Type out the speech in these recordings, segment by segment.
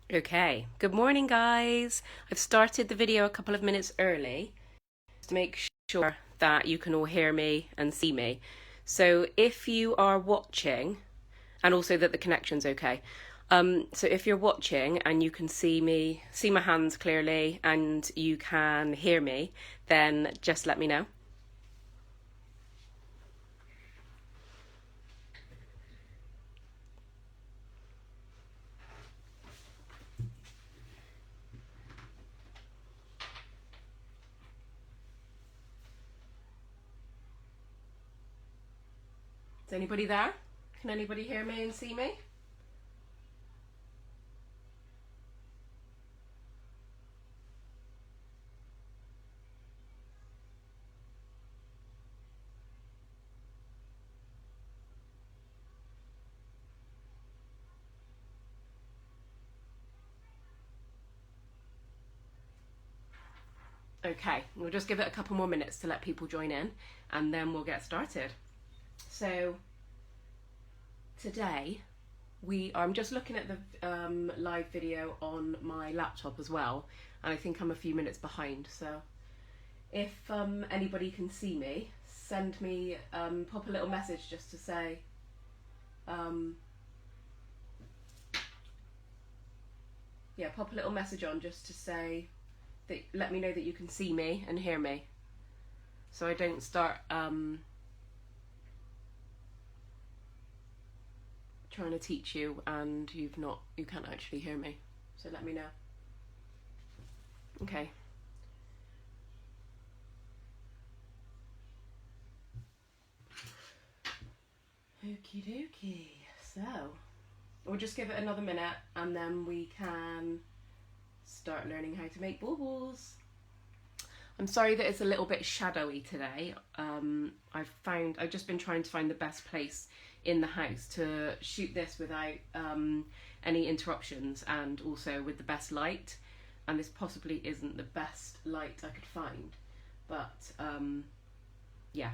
Okay, good morning guys. I've started the video a couple of minutes early to make sure that you can all hear me and see me. So if you are watching, and also that the connection's okay. So if you're watching and you can see me, see my hands clearly, and you can hear me, then just let me know. Is anybody there? Can anybody hear me and see me? Okay, we'll just give it a couple more minutes to let people join in and then we'll get started. So today I'm just looking at the live video on my laptop as well, and I think I'm a few minutes behind, so if anybody can see me, send me, pop a little message just to say yeah, pop a little message on just to say that, let me know that you can see me and hear me, so I don't start trying to teach you and you can't actually hear me. So let me know. Okay. Okie dokie. So we'll just give it another minute and then we can start learning how to make baubles. I'm sorry that it's a little bit shadowy today. I've just been trying to find the best place in the house to shoot this without any interruptions and also with the best light, and this possibly isn't the best light I could find, but yeah,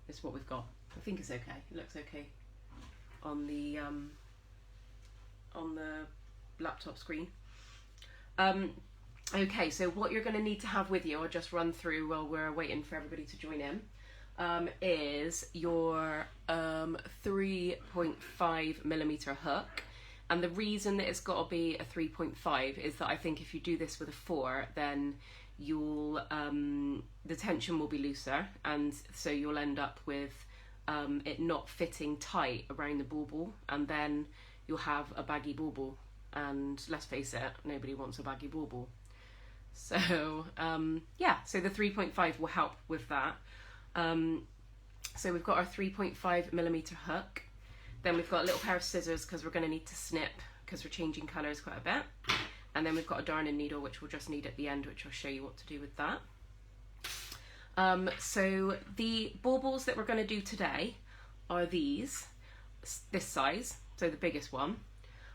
it's what we've got. I think it's okay. It looks okay on the laptop screen. Okay, so what you're going to need to have with you, I'll just run through while we're waiting for everybody to join in, is your 3.5mm hook. And the reason that it's got to be a 3.5 is that I think if you do this with a 4, then you'll the tension will be looser, and so you'll end up with it not fitting tight around the bauble, and then you'll have a baggy bauble, and let's face it, nobody wants a baggy bauble. So yeah, so the 3.5 will help with that. So we've got our 3.5mm hook, then we've got a little pair of scissors because we're going to need to snip because we're changing colours quite a bit, and then we've got a darning needle which we'll just need at the end, which I'll show you what to do with that. So the baubles that we're going to do today are this size, so the biggest one,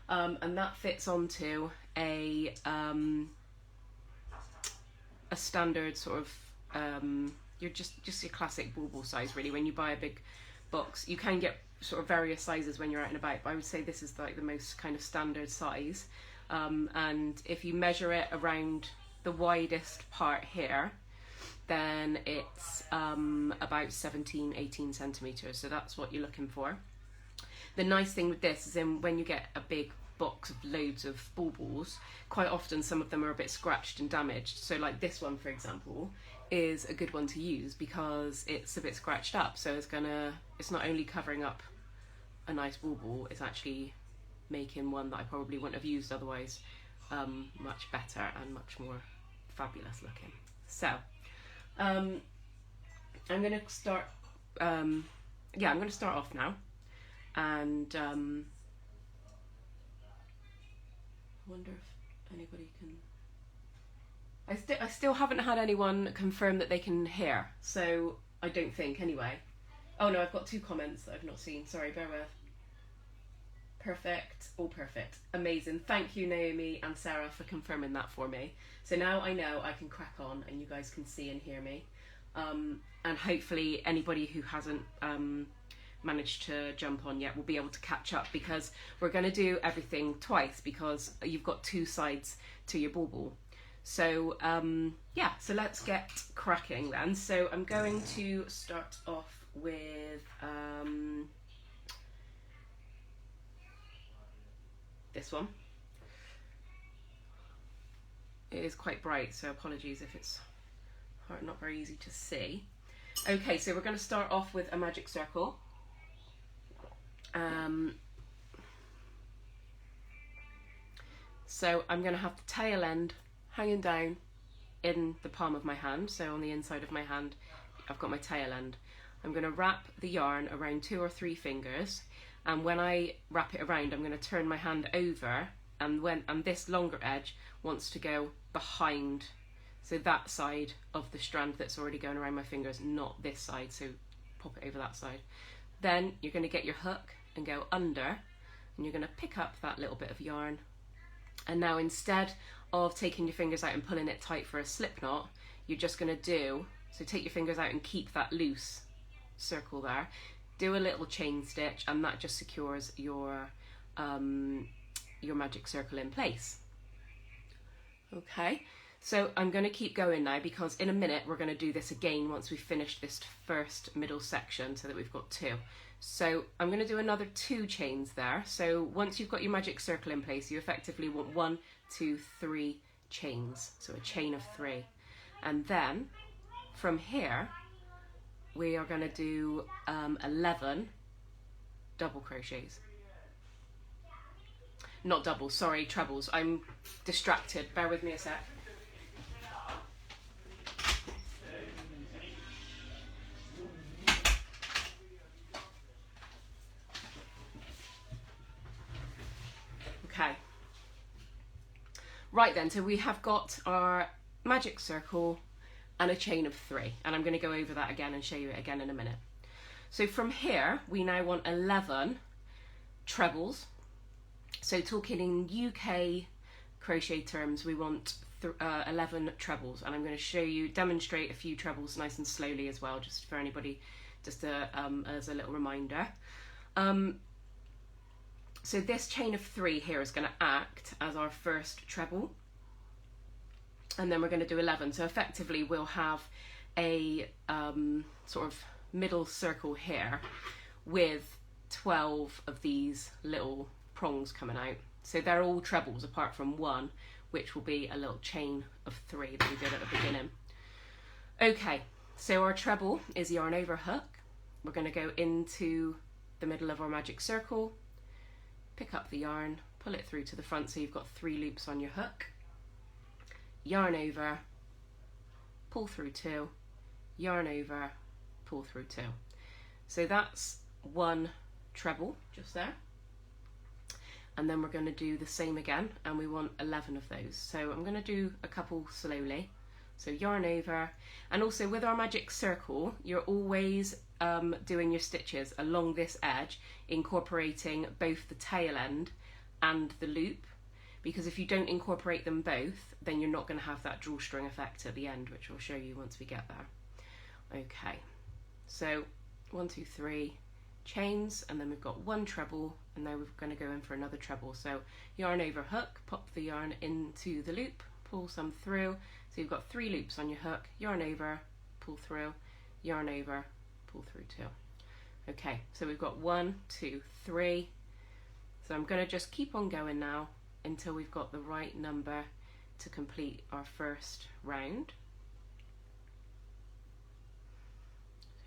and that fits onto a standard sort of you're just your classic bauble size really. When you buy a big box, you can get sort of various sizes when you're out and about, but I would say this is like the most kind of standard size, and if you measure it around the widest part here, then it's about 17-18 centimeters, so that's what you're looking for. The nice thing with this is when you get a big box of loads of baubles, quite often some of them are a bit scratched and damaged, so like this one for example is a good one to use because it's a bit scratched up, so it's not only covering up a nice bauble, it's actually making one that I probably wouldn't have used otherwise much better and much more fabulous looking. So I'm going to start I'm going to start off now, and I wonder if anybody can. I still haven't had anyone confirm that they can hear, so I don't think anyway. Oh no, I've got 2 comments that I've not seen, sorry, bear with. Perfect, all perfect, amazing. Thank you Naomi and Sarah for confirming that for me. So now I know I can crack on and you guys can see and hear me. And hopefully anybody who hasn't managed to jump on yet will be able to catch up, because we're going to do everything twice because you've got two sides to your bauble. So yeah, so let's get cracking then. So I'm going to start off with this one. It is quite bright, so apologies if it's not very easy to see. Okay, so we're going to start off with a magic circle. So I'm going to have the tail end hanging down in the palm of my hand. So on the inside of my hand, I've got my tail end. I'm going to wrap the yarn around 2 or 3 fingers, and when I wrap it around, I'm going to turn my hand over, and this longer edge wants to go behind, so that side of the strand that's already going around my fingers, not this side, so pop it over that side. Then you're going to get your hook and go under, and you're going to pick up that little bit of yarn, and now instead of taking your fingers out and pulling it tight for a slip knot, you're just going to do, so take your fingers out and keep that loose circle there, do a little chain stitch, and that just secures your magic circle in place. Okay, so I'm going to keep going now, because in a minute we're going to do this again once we've finished this first middle section, so that we've got 2. So I'm going to do another 2 chains there. So once you've got your magic circle in place, you effectively want 1, 2, 3 chains, so a chain of 3, and then from here we are going to do 11 double crochets. Not doubles, sorry, trebles. I'm distracted, bear with me a sec. Okay. Right then, so we have got our magic circle and a chain of 3, and I'm going to go over that again and show you it again in a minute. So from here we now want 11 trebles. So talking in UK crochet terms, we want 11 trebles, and I'm going to show you, demonstrate a few trebles nice and slowly as well, just for anybody, just as a little reminder. So this chain of 3 here is going to act as our first treble, and then we're going to do 11. So effectively we'll have a sort of middle circle here with 12 of these little prongs coming out. So they're all trebles apart from one, which will be a little chain of 3 that we did at the beginning. Okay, so our treble is yarn over hook. We're going to go into the middle of our magic circle, pick up the yarn, pull it through to the front, so you've got 3 loops on your hook, yarn over, pull through 2, yarn over, pull through 2. So that's 1 treble just there, and then we're going to do the same again, and we want 11 of those. So I'm going to do a couple slowly. So yarn over, and also with our magic circle, you're always doing your stitches along this edge, incorporating both the tail end and the loop, because if you don't incorporate them both, then you're not going to have that drawstring effect at the end, which I'll show you once we get there. Okay, so 1, 2, 3 chains, and then we've got 1 treble, and now we're going to go in for another treble. So yarn over hook, pop the yarn into the loop, pull some through, so you've got 3 loops on your hook, yarn over, pull through, yarn over, pull through 2. Okay, so we've got 1, 2, 3. So I'm going to just keep on going now until we've got the right number to complete our first round.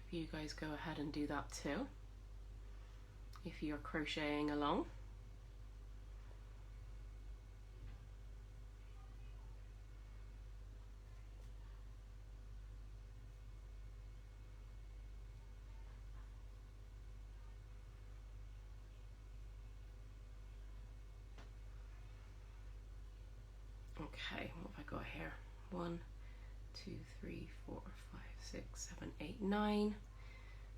If you guys go ahead and do that too, if you're crocheting along. Okay, what have I got here? 1, 2, 3, 4, 5, 6, 7, 8, 9.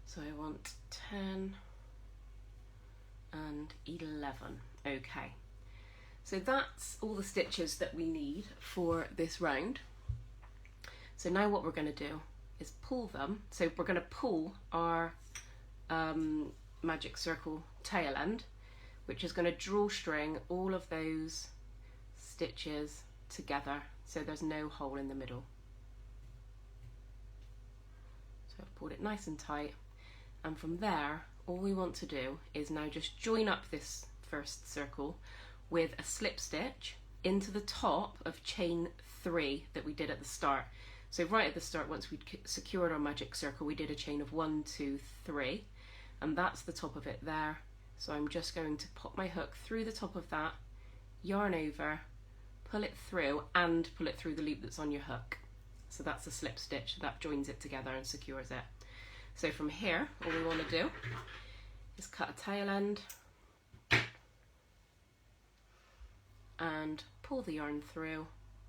So I want 10 and 11. Okay, so that's all the stitches that we need for this round. So now what we're going to do is pull them. So we're going to pull our magic circle tail end, which is going to drawstring all of those stitches together so there's no hole in the middle. So I've pulled it nice and tight, and from there all we want to do is now just join up this first circle with a slip stitch into the top of chain 3 that we did at the start. So right at the start, once we'd secured our magic circle, we did a chain of 1, 2, 3, and that's the top of it there. So I'm just going to pop my hook through the top of that, yarn over, pull it through, and pull it through the loop that's on your hook. So that's a slip stitch that joins it together and secures it. So from here, all we want to do is cut a tail end and pull the yarn through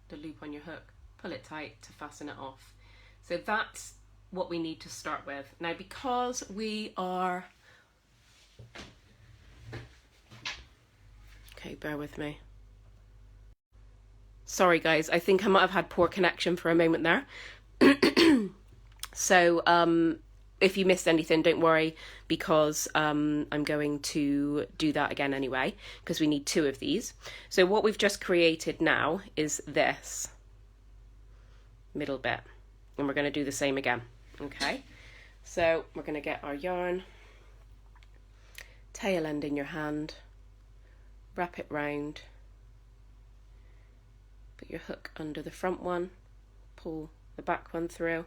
the loop on your hook, pull it tight to fasten it off. So that's what we need to start with. Now, because we are, okay, bear with me. Sorry guys, I think I might have had poor connection for a moment there. So if you missed anything, don't worry, because I'm going to do that again anyway, because we need 2 of these. So what we've just created now is this middle bit, and we're going to do the same again. Okay, so we're going to get our yarn, tail end in your hand, wrap it round, put your hook under the front one, pull the back one through,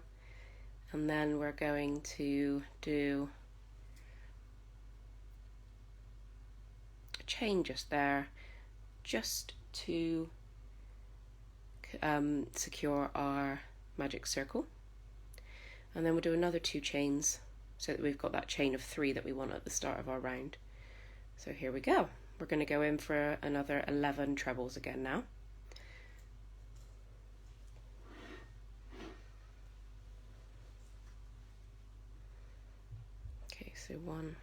and then we're going to do a chain just there, just to secure our magic circle, and then we'll do another 2 chains so that we've got that chain of 3 that we want at the start of our round. So here we go. We're going to go in for another 11 trebles again now. So 1,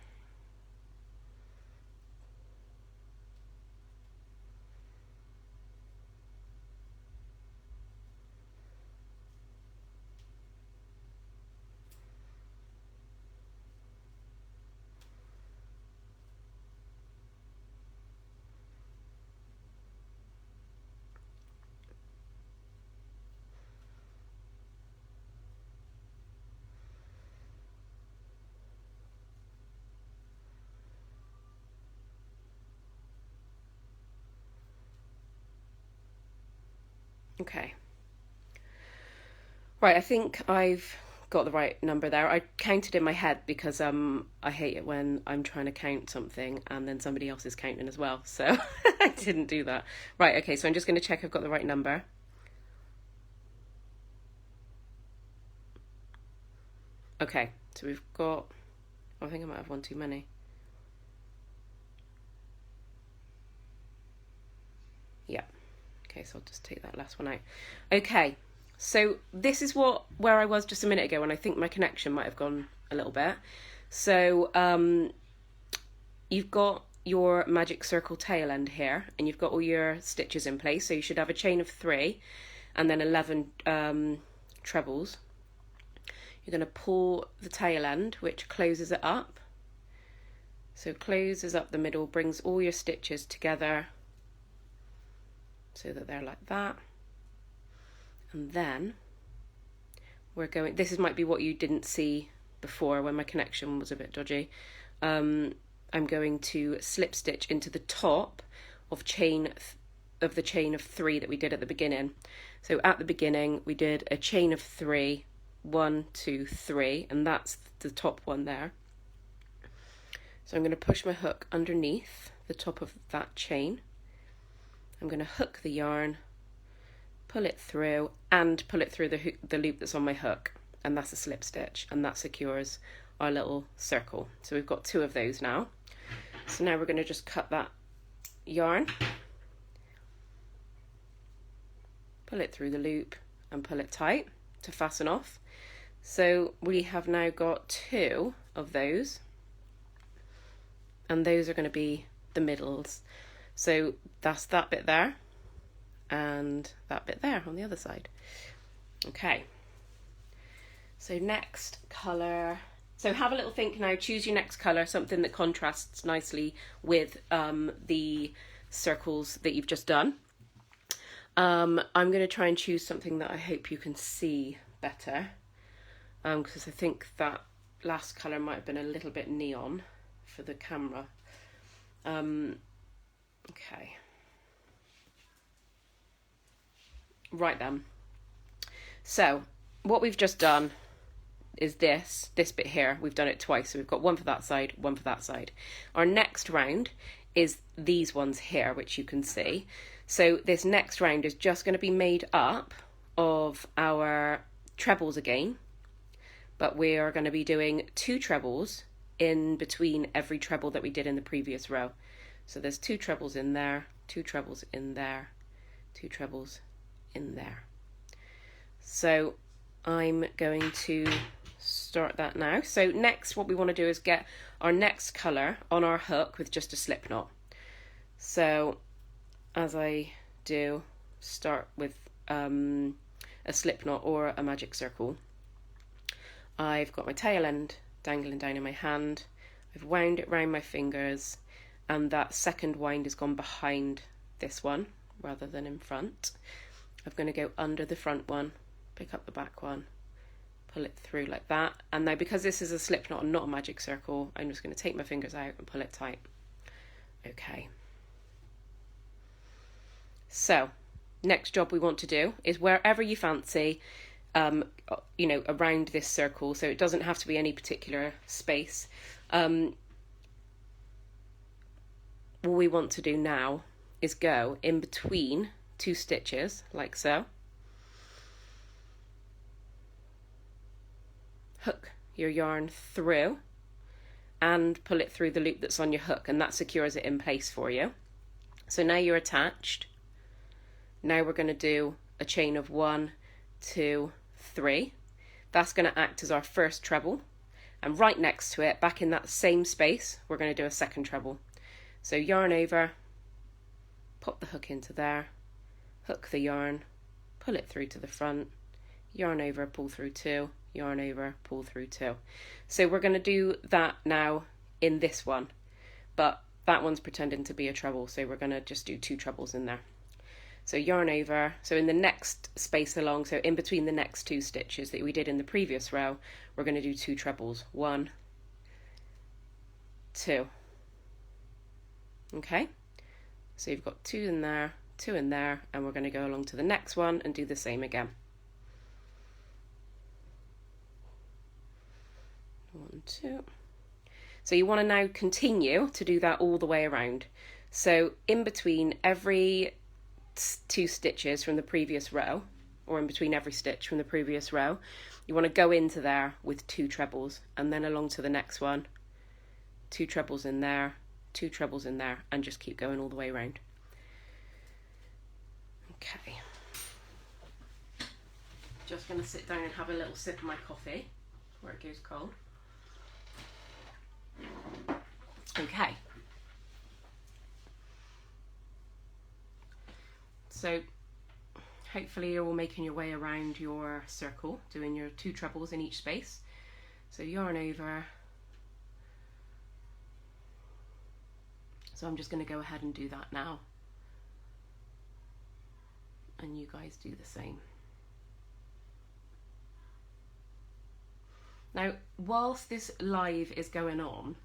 okay. Right, I think I've got the right number there. I counted in my head because I hate it when I'm trying to count something and then somebody else is counting as well, so I didn't do that. Right, okay, so I'm just going to check I've got the right number. Okay, so we've got, I think I might have one too many. Yeah. Okay, so I'll just take that last one out. Okay, so this is where I was just a minute ago, and I think my connection might have gone a little bit. So you've got your magic circle tail end here, and you've got all your stitches in place, so you should have a chain of 3 and then 11 trebles. You're going to pull the tail end, which closes it up. So closes up the middle, brings all your stitches together so that they're like that, and then we're going, this might be what you didn't see before when my connection was a bit dodgy. I'm going to slip stitch into the top of the chain of 3 that we did at the beginning. So at the beginning we did a chain of 3, 1, 2, 3, and that's the top one there. So I'm going to push my hook underneath the top of that chain. I'm going to hook the yarn, pull it through, and pull it through the loop that's on my hook, and that's a slip stitch, and that secures our little circle. So we've got 2 of those now. So now we're going to just cut that yarn, pull it through the loop, and pull it tight to fasten off. So we have now got 2 of those, and those are going to be the middles. So that's that bit there and that bit there on the other side. Okay, so next colour So have a little think now, choose your next colour, something that contrasts nicely with the circles that you've just done. I'm going to try and choose something that I hope you can see better, because I think that last colour might have been a little bit neon for the camera. Okay. Right then. So what we've just done is this bit here. We've done it twice. So we've got one for that side, one for that side. Our next round is these ones here, which you can see. So this next round is just going to be made up of our trebles again, but we are going to be doing 2 trebles in between every treble that we did in the previous row. So there's 2 trebles in there, 2 trebles in there, 2 trebles in there. So I'm going to start that now. So next what we want to do is get our next colour on our hook with just a slip knot. So as I do, start with a slip knot or a magic circle. I've got my tail end dangling down in my hand. I've wound it round my fingers, and that second wind has gone behind this one rather than in front. I'm going to go under the front one, pick up the back one, pull it through like that. And now because this is a slip knot and not a magic circle, I'm just going to take my fingers out and pull it tight. Okay. So next job we want to do is wherever you fancy, you know, around this circle, so it doesn't have to be any particular space. What we want to do now is go in between 2 stitches, like so. Hook your yarn through and pull it through the loop that's on your hook, and that secures it in place for you. So now you're attached. Now we're going to do a chain of 1, 2, 3. That's going to act as our first treble, and right next to it, back in that same space, we're going to do a second treble. So yarn over, pop the hook into there, hook the yarn, pull it through to the front, yarn over, pull through 2, yarn over, pull through 2. So we're going to do that now in this one, but that one's pretending to be a treble, so we're going to just do 2 trebles in there. So yarn over, so in the next space along, so in between the next 2 stitches that we did in the previous row, we're going to do 2 trebles. 1, 2. Okay, so you've got 2 in there, 2 in there, and we're going to go along to the next one and do the same again. 1, 2. So you want to now continue to do that all the way around. So in between every 2 stitches from the previous row, or in between every stitch from the previous row, you want to go into there with 2 trebles, and then along to the next one, 2 trebles in there, 2 trebles in there, and just keep going all the way around. Okay. Just going to sit down and have a little sip of my coffee before it goes cold. Okay. So hopefully you're all making your way around your circle, doing your 2 trebles in each space. So yarn over. So I'm just going to go ahead and do that now. And you guys do the same. Now, whilst this live is going on,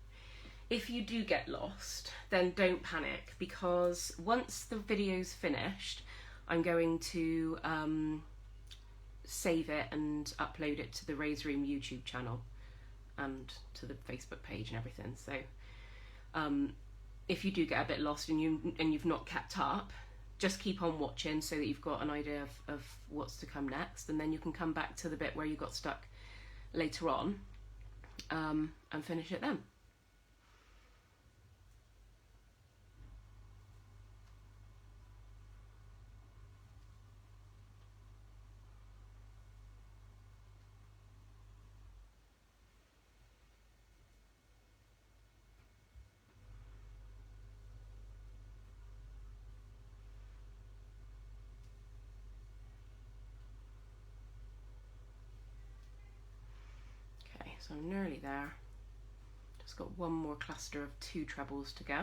if you do get lost, then don't panic, because once the video's finished, I'm going to save it and upload it to the Ray's Room YouTube channel and to the Facebook page and everything. So if you do get a bit lost and you've not kept up, just keep on watching so that you've got an idea of what's to come next, and then you can come back to the bit where you got stuck later on and finish it then. So I'm nearly there. Just got one more cluster of 2 trebles to go.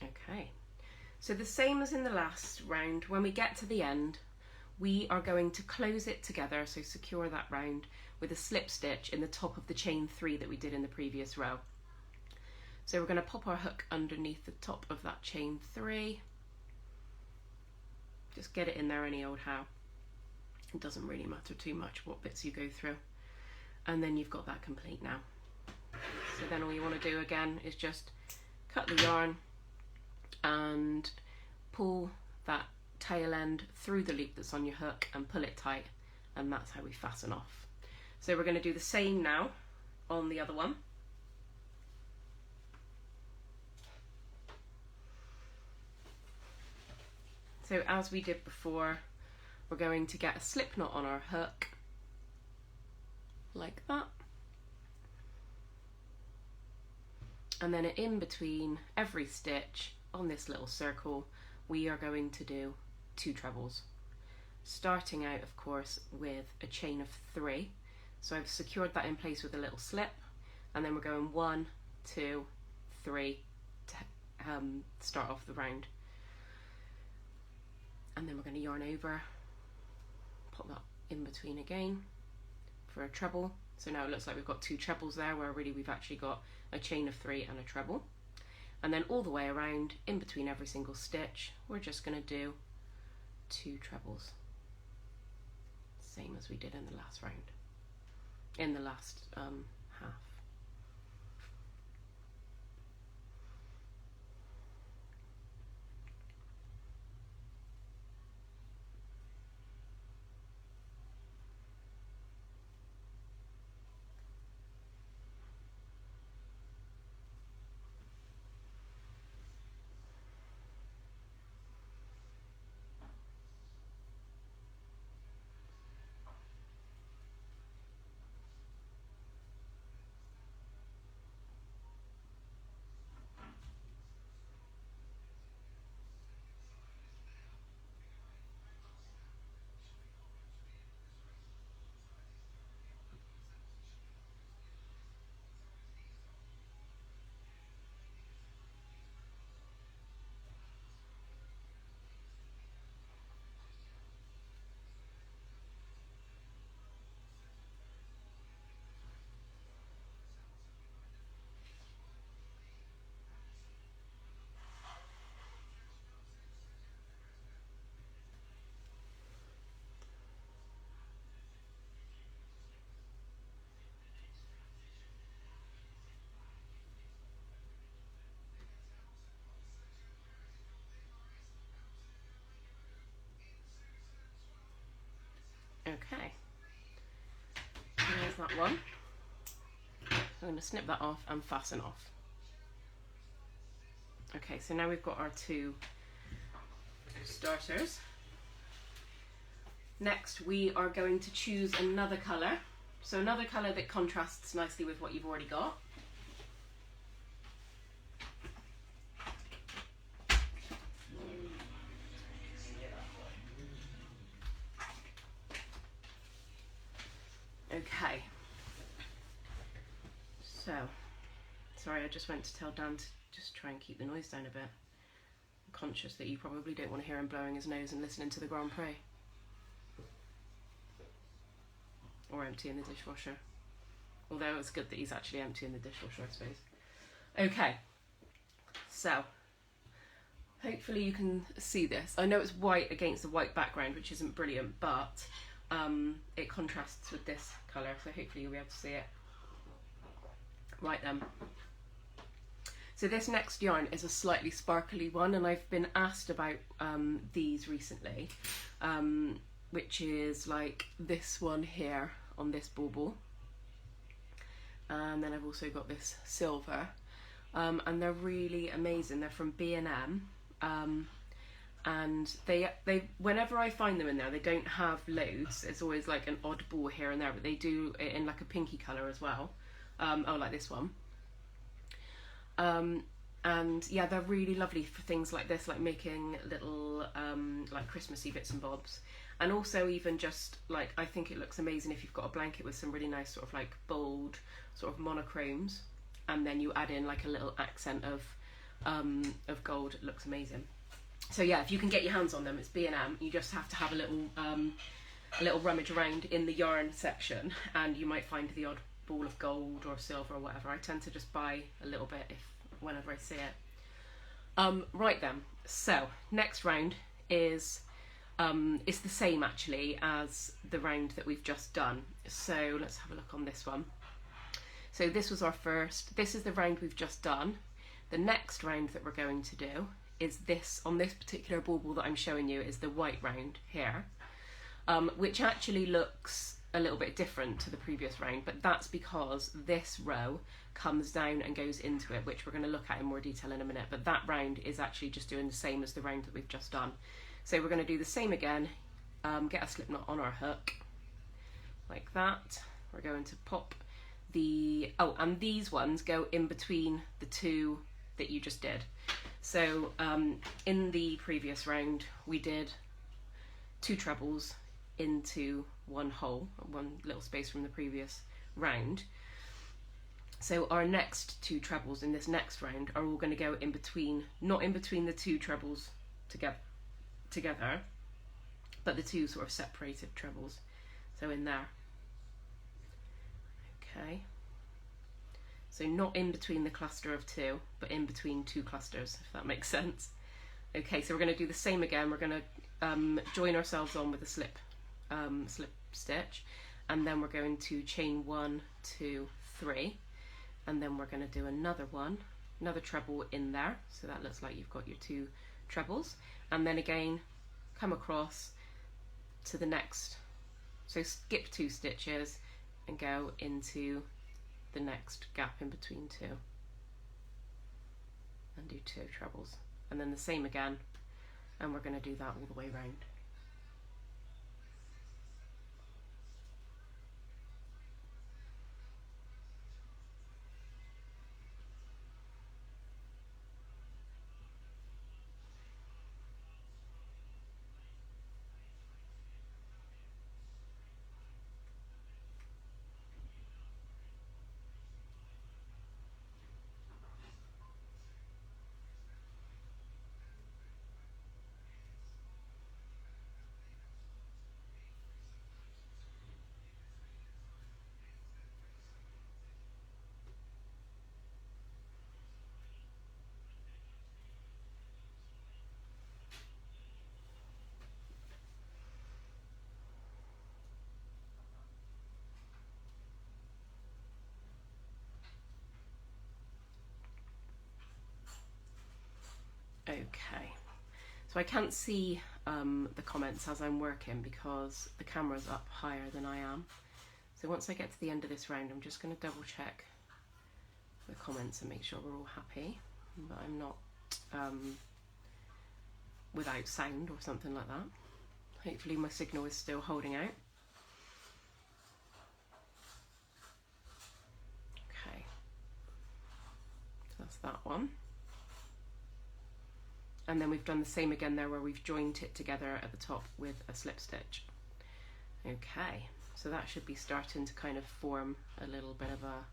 Okay, so the same as in the last round, when we get to the end, we are going to close it together, so secure that round with a slip stitch in the top of the chain 3 that we did in the previous row. So we're going to pop our hook underneath the top of that chain 3. Just get it in there any old how. It doesn't really matter too much what bits you go through. And then you've got that complete now. So then all you want to do again is just cut the yarn and pull that tail end through the loop that's on your hook and pull it tight, and that's how we fasten off. So we're going to do the same now on the other one. So as we did before, we're going to get a slip knot on our hook like that, and then in between every stitch on this little circle we are going to do 2 trebles, starting out of course with a chain of 3. So I've secured that in place with a little slip, and then we're going 1, 2, 3 to start off the round. And then we're going to yarn over, pop that in between again for a treble. So now it looks like we've got 2 trebles there, where really we've actually got a chain of 3 and a treble. And then all the way around, in between every single stitch, we're just going to do 2 trebles, same as we did in the last round, in the last half. Okay, there's that one. I'm going to snip that off and fasten off. Okay, so now we've got our 2 starters. Next we are going to choose another colour. So another colour that contrasts nicely with what you've already got. Okay, so, sorry, I just went to tell Dan to just try and keep the noise down a bit. I'm conscious that you probably don't want to hear him blowing his nose and listening to the Grand Prix. Or emptying the dishwasher. Although it's good that he's actually emptying the dishwasher, I suppose. Okay, so, hopefully you can see this. I know it's white against the white background, which isn't brilliant, but it contrasts with this colour, so hopefully you'll be able to see it. Right then. So this next yarn is a slightly sparkly one, and I've been asked about these recently, which is like this one here on this bauble. And then I've also got this silver, and they're really amazing. They're from B&M. And they whenever I find them in there, they don't have loads. It's always like an odd ball here and there, but they do it in like a pinky colour as well. Oh, like this one. And yeah, they're really lovely for things like this, like making little like Christmassy bits and bobs. And also even just like, I think it looks amazing if you've got a blanket with some really nice sort of like bold sort of monochromes, and then you add in like a little accent of gold. It looks amazing. So yeah, if you can get your hands on them, it's B&M. You just have to have a little rummage around in the yarn section, and you might find the odd ball of gold or silver or whatever. I tend to just buy a little bit whenever I see it. Right then, so next round is it's the same actually as the round that we've just done. So let's have a look on this one. So this was our first, this is the round we've just done. The next round that we're going to do is this, on this particular bauble that I'm showing you, is the white round here, which actually looks a little bit different to the previous round, but that's because this row comes down and goes into it, which we're going to look at in more detail in a minute. But that round is actually just doing the same as the round that we've just done. So we're going to do the same again, get a slip knot on our hook like that. We're going to pop the, oh, and these ones go in between the two that you just did. So in the previous round we did 2 trebles into one hole, one little space from the previous round. So our next 2 trebles in this next round are all going to go in between, not in between the 2 trebles together, but the 2 sort of separated trebles. So in there. Okay. So not in between the cluster of 2, but in between 2 clusters, if that makes sense. Okay, so we're going to do the same again. We're going to join ourselves on with a slip stitch, and then we're going to chain 1, 2, 3, and then we're going to do another treble in there. So that looks like you've got your 2 trebles, and then again come across to the next. So skip 2 stitches and go into the next gap in between 2 and do 2 trebles, and then the same again, and we're going to do that all the way round. Okay, so I can't see the comments as I'm working because the camera's up higher than I am. So once I get to the end of this round, I'm just going to double check the comments and make sure we're all happy, but I'm not without sound or something like that. Hopefully my signal is still holding out. Okay, so that's that one. And then we've done the same again there where we've joined it together at the top with a slip stitch. Okay, so that should be starting to kind of form a little bit of a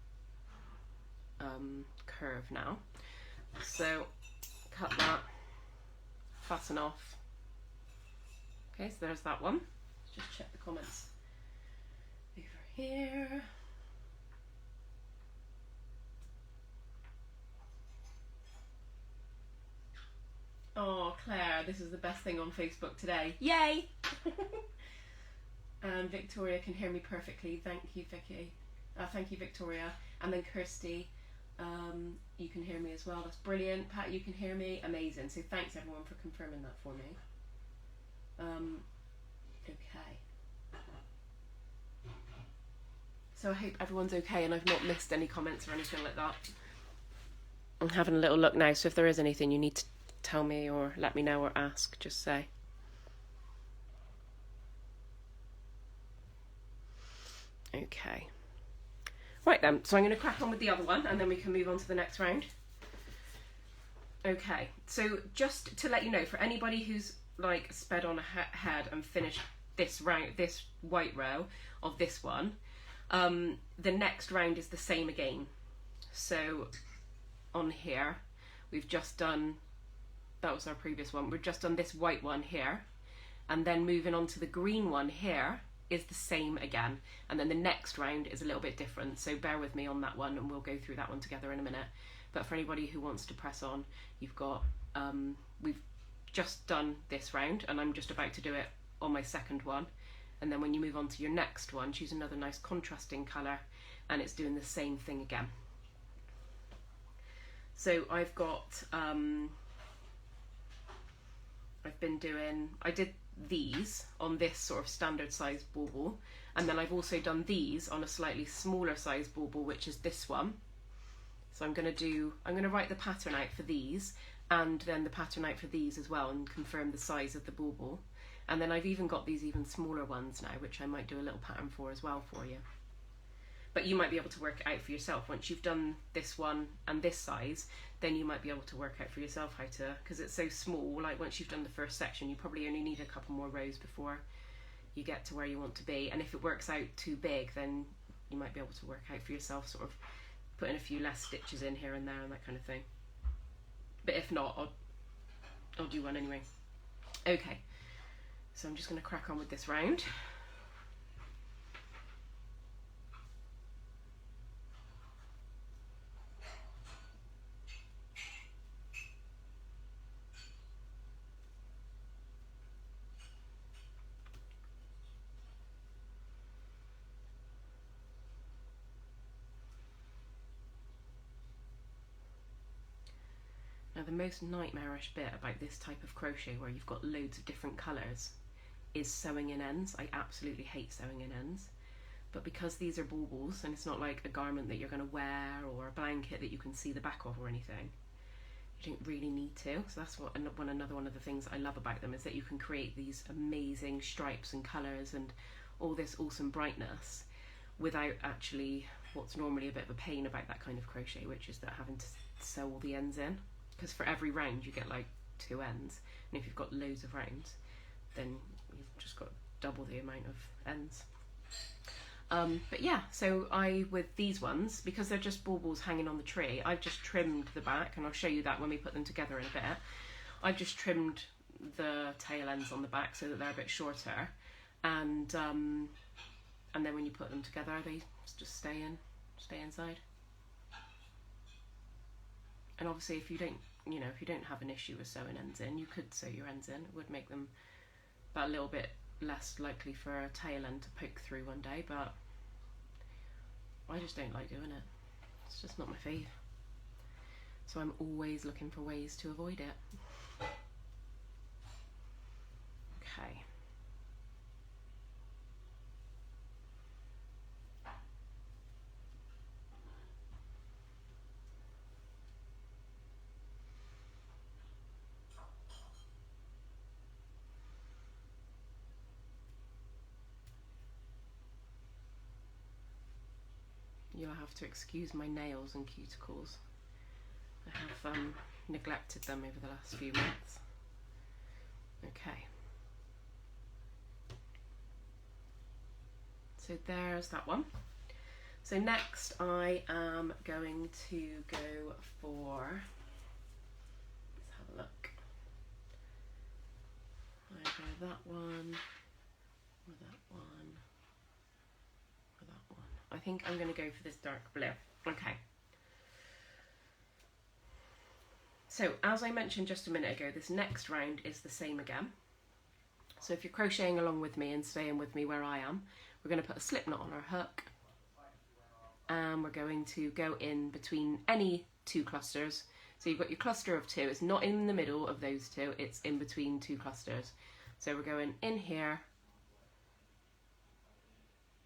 curve now. So cut that, fasten off. Okay, so there's that one. Let's just check the comments over here. Oh, Claire, this is the best thing on Facebook today. Yay! And Victoria can hear me perfectly. Thank you, Vicky. Thank you, Victoria. And then Kirsty, you can hear me as well. That's brilliant. Pat, you can hear me. Amazing. So thanks everyone for confirming that for me. Okay. So I hope everyone's okay and I've not missed any comments or anything like that. I'm having a little look now, so if there is anything you need to tell me or let me know or ask, just say. Okay. Right then, so I'm going to crack on with the other one and then we can move on to the next round. Okay, so just to let you know, for anybody who's like sped on ahead and finished this round, this white row of this one, the next round is the same again. So on here, we've just done, that was our previous one, we've just done this white one here, and then moving on to the green one here is the same again, and then the next round is a little bit different, so bear with me on that one and we'll go through that one together in a minute. But for anybody who wants to press on, you've got, we've just done this round and I'm just about to do it on my second one, and then when you move on to your next one, choose another nice contrasting colour and it's doing the same thing again. So I've got, I did these on this sort of standard size bauble, and then I've also done these on a slightly smaller size bauble, which is this one. So I'm going to write the pattern out for these and then the pattern out for these as well and confirm the size of the bauble. And then I've even got these even smaller ones now, which I might do a little pattern for as well for you. But you might be able to work it out for yourself. Once you've done this one and this size, then you might be able to work out for yourself how to, because it's so small, like once you've done the first section, you probably only need a couple more rows before you get to where you want to be. And if it works out too big, then you might be able to work out for yourself, sort of putting a few less stitches in here and there and that kind of thing. But if not, I'll do one anyway. Okay, so I'm just going to crack on with this round. Now the most nightmarish bit about this type of crochet where you've got loads of different colours is sewing in ends. I absolutely hate sewing in ends. But because these are baubles and it's not like a garment that you're going to wear or a blanket that you can see the back of or anything, you don't really need to. So that's another one of the things I love about them, is that you can create these amazing stripes and colours and all this awesome brightness without actually what's normally a bit of a pain about that kind of crochet, which is that having to sew all the ends in. Because for every round you get like 2 ends, and if you've got loads of rounds, then you've just got double the amount of ends. But yeah, so with these ones, because they're just baubles hanging on the tree, I've just trimmed the back, and I'll show you that when we put them together in a bit. I've just trimmed the tail ends on the back so that they're a bit shorter, and then when you put them together, they just stay inside. And obviously, if you don't have an issue with sewing ends in, you could sew your ends in. It would make them a little bit less likely for a tail end to poke through one day, but I just don't like doing it. It's just not my fave. So I'm always looking for ways to avoid it. Okay. You'll have to excuse my nails and cuticles. I have neglected them over the last few months. Okay. So there's that one. So next I am going to go for, let's have a look. Either that one or that one. I think I'm going to go for this dark blue. Okay. So as I mentioned just a minute ago, this next round is the same again. So if you're crocheting along with me and staying with me where I am, we're going to put a slip knot on our hook, and we're going to go in between any 2 clusters. So you've got your cluster of 2. It's not in the middle of those 2, it's in between 2 clusters. So we're going in here.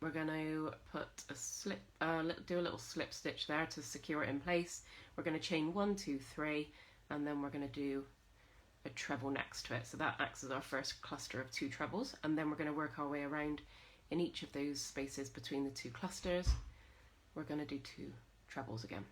We're going to put a slip, do a little slip stitch there to secure it in place. We're going to chain 1, 2, 3, and then we're going to do a treble next to it. So that acts as our first cluster of 2 trebles, and then we're going to work our way around in each of those spaces between the 2 clusters. We're going to do 2 trebles again.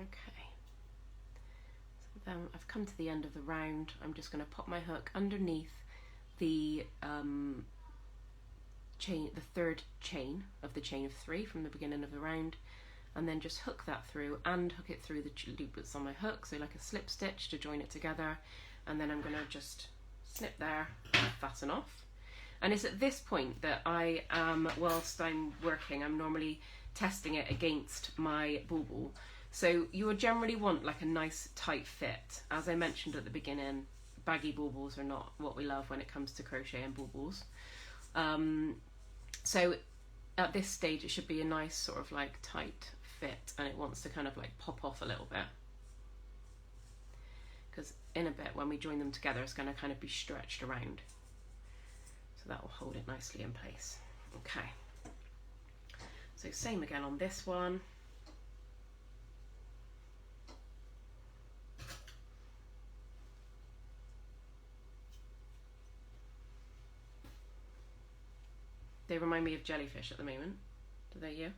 Okay, so then I've come to the end of the round. I'm just going to pop my hook underneath the chain, the third chain of the chain of 3 from the beginning of the round, and then just hook that through and hook it through the loop that's on my hook, so like a slip stitch to join it together, and then I'm going to just snip there and fasten off. And it's at this point that I am, whilst I'm working, I'm normally testing it against my bauble. So you would generally want like a nice tight fit. As I mentioned at the beginning, baggy baubles are not what we love when it comes to crochet and baubles. So at this stage it should be a nice sort of like tight fit, and it wants to kind of like pop off a little bit, because in a bit when we join them together it's going to kind of be stretched around, so that will hold it nicely in place. Okay, so same again on this one. They remind me of jellyfish at the moment. Do they, you?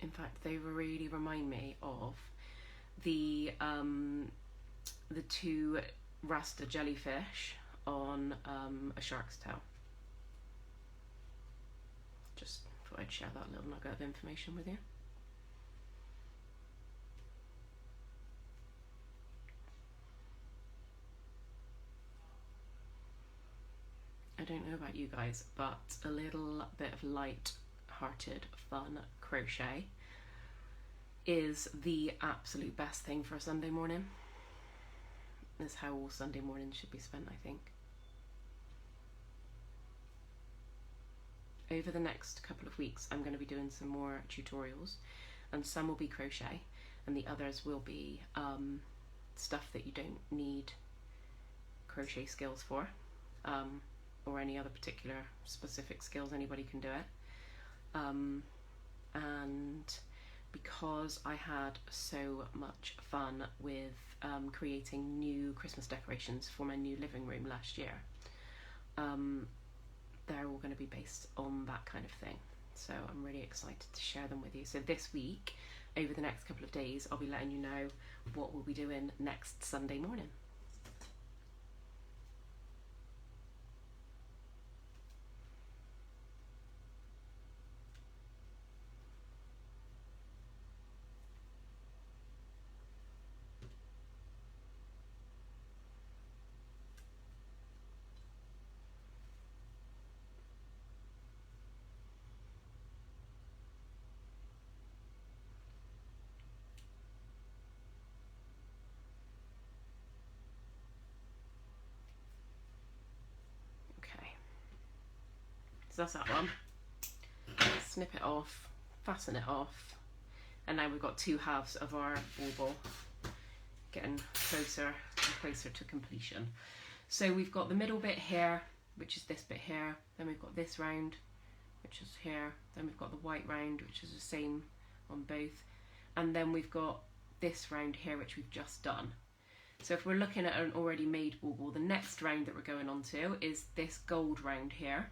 In fact, they really remind me of the 2 rasta jellyfish on a shark's tail. Just thought I'd share that little nugget of information with you. I don't know about you guys, but a little bit of light-hearted fun crochet is the absolute best thing for a Sunday morning. That's how all Sunday mornings should be spent, I think. Over the next couple of weeks I'm going to be doing some more tutorials, and some will be crochet and the others will be stuff that you don't need crochet skills for, or any other particular specific skills. Anybody can do it. And because I had so much fun with creating new Christmas decorations for my new living room last year, they're all going to be based on that kind of thing. So I'm really excited to share them with you. So this week, over the next couple of days, I'll be letting you know what we'll be doing next Sunday morning. So that's that one. Snip it off, fasten it off, and now we've got 2 halves of our bauble, getting closer and closer to completion. So we've got the middle bit here, which is this bit here, then we've got this round, which is here, then we've got the white round, which is the same on both, and then we've got this round here, which we've just done. So if we're looking at an already made bauble, the next round that we're going on to is this gold round here.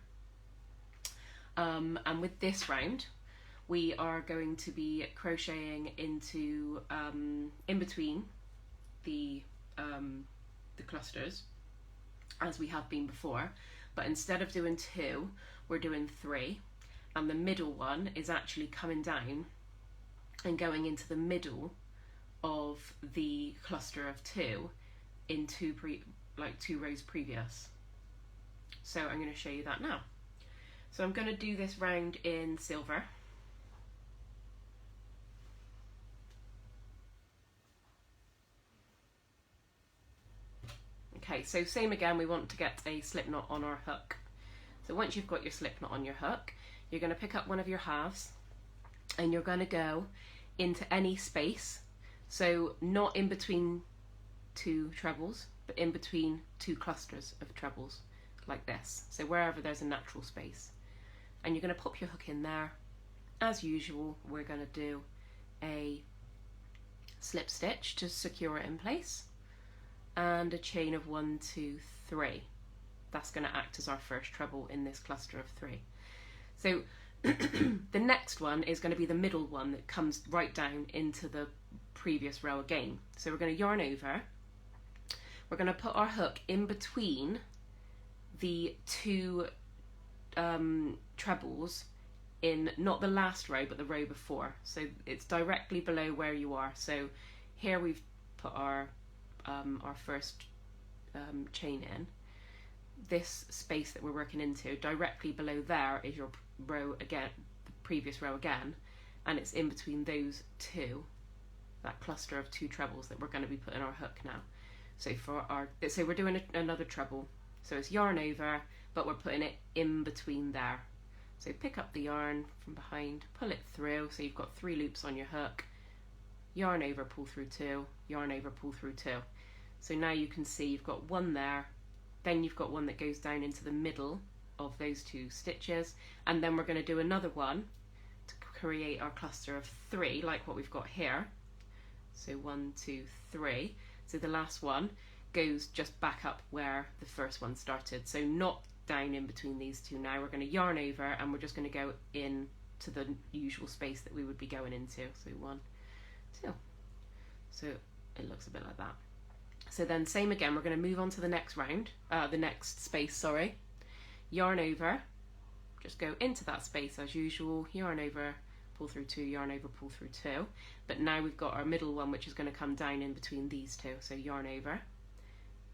And with this round, we are going to be crocheting into in between the clusters, as we have been before, but instead of doing 2, we're doing 3, and the middle one is actually coming down and going into the middle of the cluster of 2 in 2 rows previous. So I'm going to show you that now. So I'm going to do this round in silver. Okay, so same again, we want to get a slip knot on our hook. So once you've got your slip knot on your hook, you're going to pick up one of your halves and you're going to go into any space. So not in between 2 trebles, but in between 2 clusters of trebles, like this. So wherever there's a natural space. And you're going to pop your hook in there. As usual, we're going to do a slip stitch to secure it in place, and a chain of 1, 2, 3. That's going to act as our first treble in this cluster of 3. So The next one is going to be the middle one that comes right down into the previous row again. So we're going to yarn over. We're going to put our hook in between the two trebles in not the last row but the row before. So it's directly below where you are. So here we've put our first chain in. This space that we're working into, directly below there is your row again, the previous row again, and it's in between those two, that cluster of two trebles that we're going to be putting our hook now. So so we're doing another treble. So it's yarn over, but we're putting it in between there. So pick up the yarn from behind, pull it through, so you've got 3 loops on your hook, yarn over, pull through 2, yarn over, pull through 2. So now you can see you've got one there, then you've got one that goes down into the middle of those 2 stitches, and then we're going to do another one to create our cluster of 3 like what we've got here. So 1, 2, 3. So the last one goes just back up where the first one started, so not down in between these 2 now. We're going to yarn over and we're just going to go in to the usual space that we would be going into. So 1, 2. So it looks a bit like that. So then same again, we're going to move on to the next round, the next space, sorry. Yarn over, just go into that space as usual, yarn over, pull through 2, yarn over, pull through 2. But now we've got our middle one which is going to come down in between these 2. So yarn over,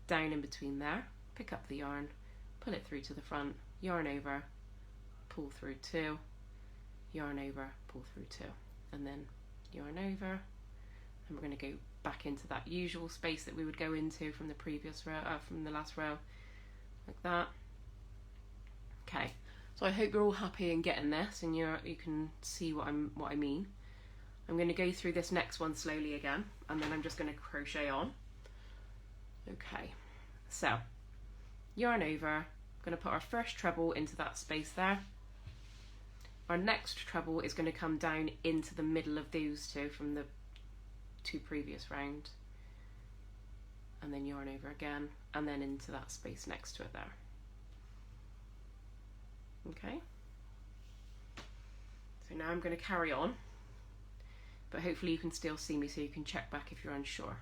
down in between there, pick up the yarn, pull it through to the front, yarn over, pull through 2, yarn over, pull through 2, and then yarn over, and we're going to go back into that usual space that we would go into from the previous row, from the last row, like that. Okay, so I hope you're all happy and getting this, and you can see what I mean. I'm going to go through this next one slowly again, and then I'm just going to crochet on. Okay, so yarn over, going to put our first treble into that space there. Our next treble is going to come down into the middle of those 2 from the 2 previous rounds, and then yarn over again, and then into that space next to it there. Okay, so now I'm going to carry on, but hopefully you can still see me so you can check back if you're unsure.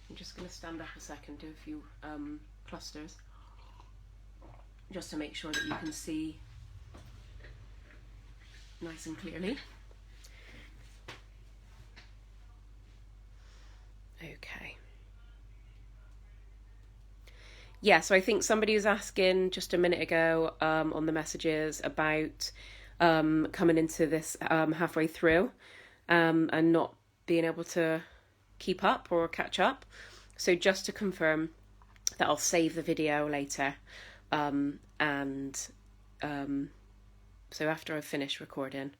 I'm just going to stand up a second, do a few clusters, just to make sure that you can see nice and clearly. Okay. Yeah, so I think somebody was asking just a minute ago on the messages about coming into this halfway through and not being able to keep up or catch up. So just to confirm that I'll save the video later, so after I've finished recording,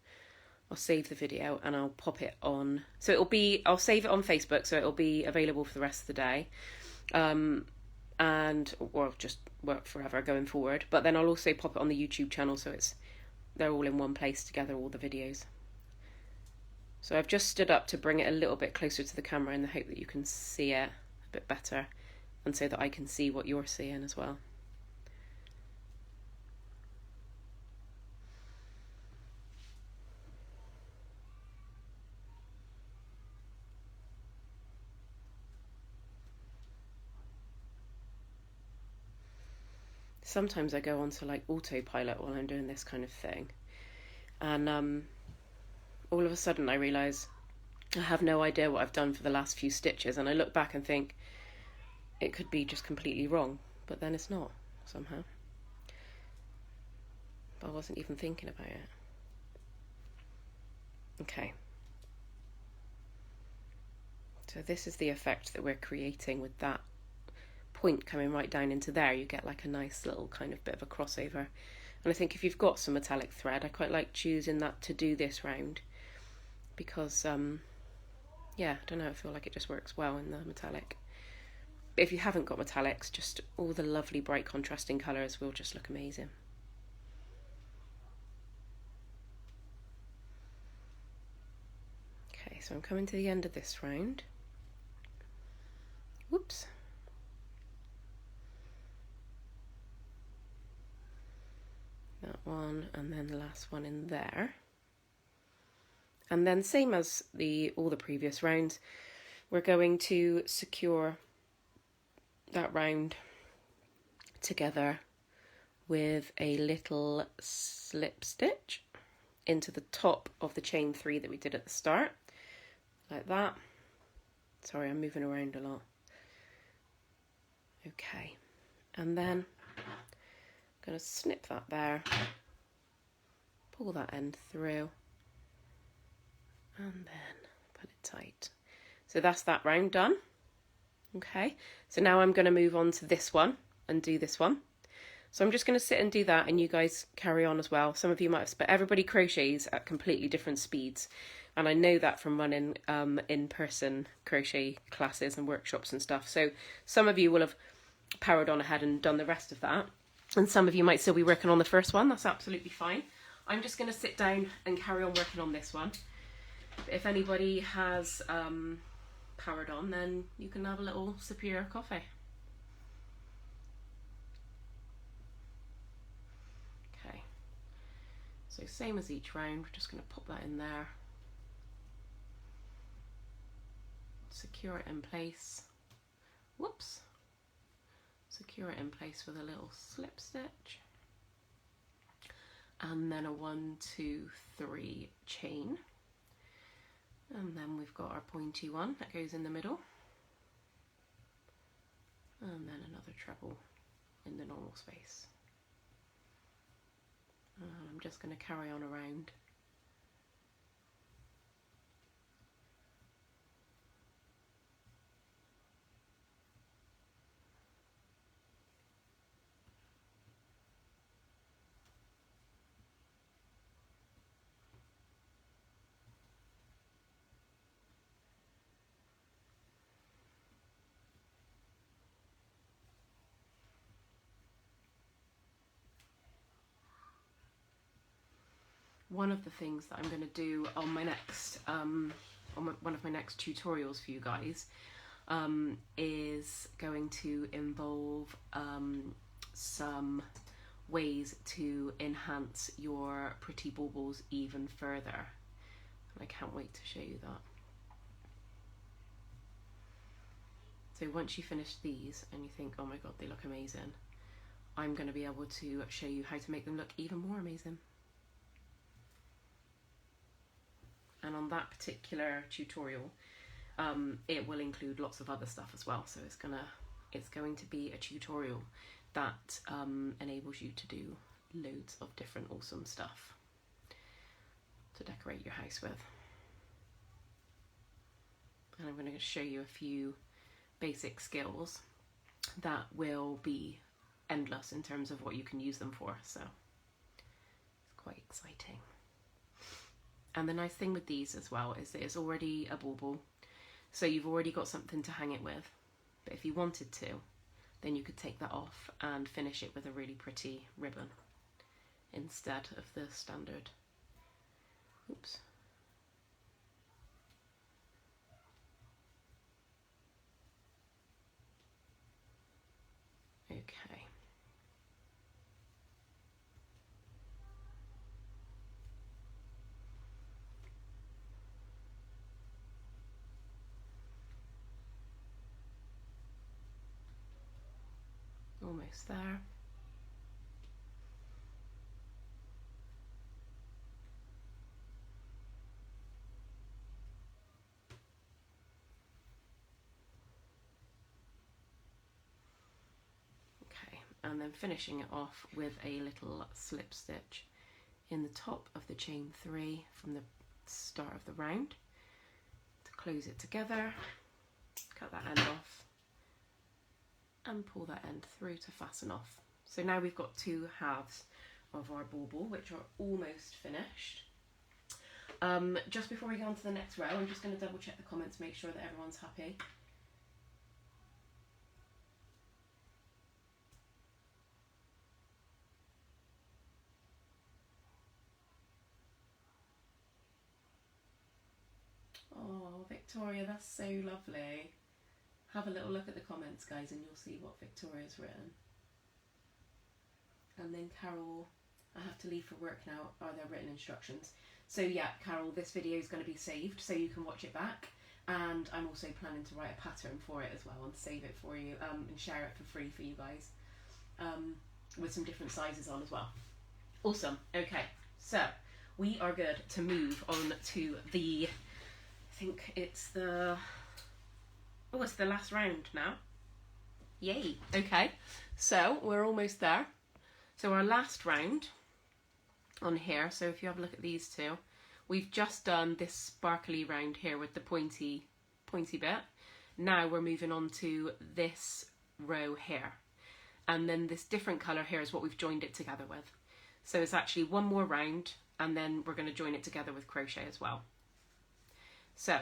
I'll save the video and I'll pop it on. So I'll save it on Facebook, so it'll be available for the rest of the day, or just work forever going forward. But then I'll also pop it on the YouTube channel, so they're all in one place together, all the videos. So I've just stood up to bring it a little bit closer to the camera in the hope that you can see it a bit better, and so that I can see what you're seeing as well. Sometimes I go onto like autopilot while I'm doing this kind of thing, and all of a sudden I realise I have no idea what I've done for the last few stitches, and I look back and think it could be just completely wrong, but then it's not somehow. But I wasn't even thinking about it. Okay. So this is the effect that we're creating with that point coming right down into there. You get like a nice little kind of bit of a crossover. And I think if you've got some metallic thread, I quite like choosing that to do this round, because yeah, I don't know, I feel like it just works well in the metallic. But if you haven't got metallics, just all the lovely bright contrasting colours will just look amazing. Okay, so I'm coming to the end of this round. Whoops. That one, and then the last one in there. And then same as all the previous rounds, we're going to secure that round together with a little slip stitch into the top of the chain 3 that we did at the start, like that. Sorry, I'm moving around a lot. Okay, and then I'm going to snip that there, pull that end through, and then put it tight. So that's that round done. Okay, so now I'm going to move on to this one and do this one. So I'm just going to sit and do that, and you guys carry on as well. Some of you might have, but everybody crochets at completely different speeds. And I know that from running in-person crochet classes and workshops and stuff. So some of you will have powered on ahead and done the rest of that. And some of you might still be working on the first one. That's absolutely fine. I'm just going to sit down and carry on working on this one. But if anybody has powered on, then you can have a little sip of your coffee. Okay. So same as each round, we're just going to pop that in there. Secure it in place. Whoops. Secure it in place with a little slip stitch. And then a 1, 2, 3 chain. And then we've got our pointy one that goes in the middle. And then another treble in the normal space. And I'm just going to carry on around. One of the things that I'm going to do on my next, one of my next tutorials for you guys, is going to involve some ways to enhance your pretty baubles even further. And I can't wait to show you that. So once you finish these and you think, oh my god, they look amazing, I'm going to be able to show you how to make them look even more amazing. And on that particular tutorial, it will include lots of other stuff as well. So it's going to be a tutorial that enables you to do loads of different awesome stuff to decorate your house with. And I'm going to show you a few basic skills that will be endless in terms of what you can use them for. So it's quite exciting. And the nice thing with these as well is that it's already a bauble, so you've already got something to hang it with. But if you wanted to, then you could take that off and finish it with a really pretty ribbon instead of the standard. Oops. Okay. Almost there. Okay, and then finishing it off with a little slip stitch in the top of the chain 3 from the start of the round to close it together, cut that end off, and pull that end through to fasten off. So now we've got 2 halves of our bauble, which are almost finished. Just before we go on to the next row, I'm just going to double check the comments, make sure that everyone's happy. Oh, Victoria, that's so lovely. Have a little look at the comments, guys, and you'll see what Victoria's written. And then Carol, I have to leave for work now. Are there written instructions? So yeah, Carol, this video is going to be saved so you can watch it back. And I'm also planning to write a pattern for it as well and save it for you and share it for free for you guys with some different sizes on as well. Awesome. Okay, so we are good to move on to the, I think it's the, oh, it's the last round now. Yay. Okay, so we're almost there. So our last round on here, so if you have a look at these two, we've just done this sparkly round here with the pointy bit. Now we're moving on to this row here. And then this different colour here is what we've joined it together with. So it's actually one more round and then we're going to join it together with crochet as well. So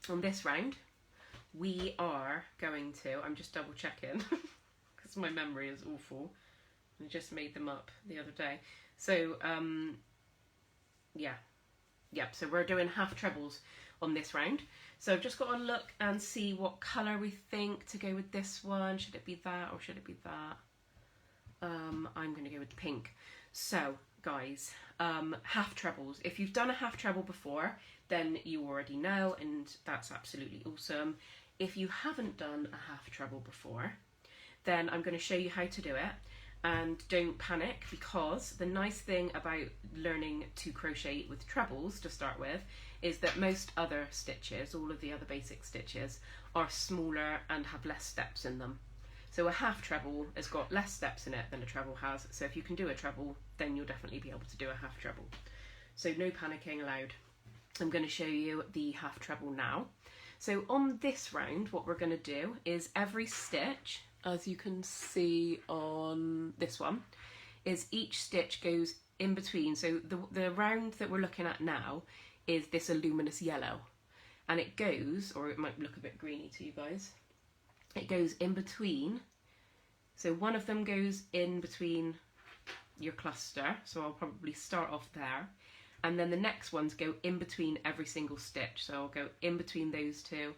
on this round, we are going to, I'm just double checking because my memory is awful. I just made them up the other day. So, so we're doing half trebles on this round. So I've just got to look and see what colour we think to go with this one. Should it be that or should it be that? I'm going to go with pink. So, guys, half trebles. If you've done a half treble before, then you already know, and that's absolutely awesome. If you haven't done a half treble before, then I'm going to show you how to do it. And don't panic, because the nice thing about learning to crochet with trebles to start with is that most other stitches, all of the other basic stitches, are smaller and have less steps in them. So a half treble has got less steps in it than a treble has. So if you can do a treble, then you'll definitely be able to do a half treble. So no panicking allowed. I'm going to show you the half treble now. So on this round, what we're going to do is every stitch, as you can see on this one, is each stitch goes in between. So the round that we're looking at now is this luminous yellow, and it goes, or it might look a bit greeny to you guys, it goes in between. So one of them goes in between your cluster, so I'll probably start off there, and then the next ones go in between every single stitch. So I'll go in between those two,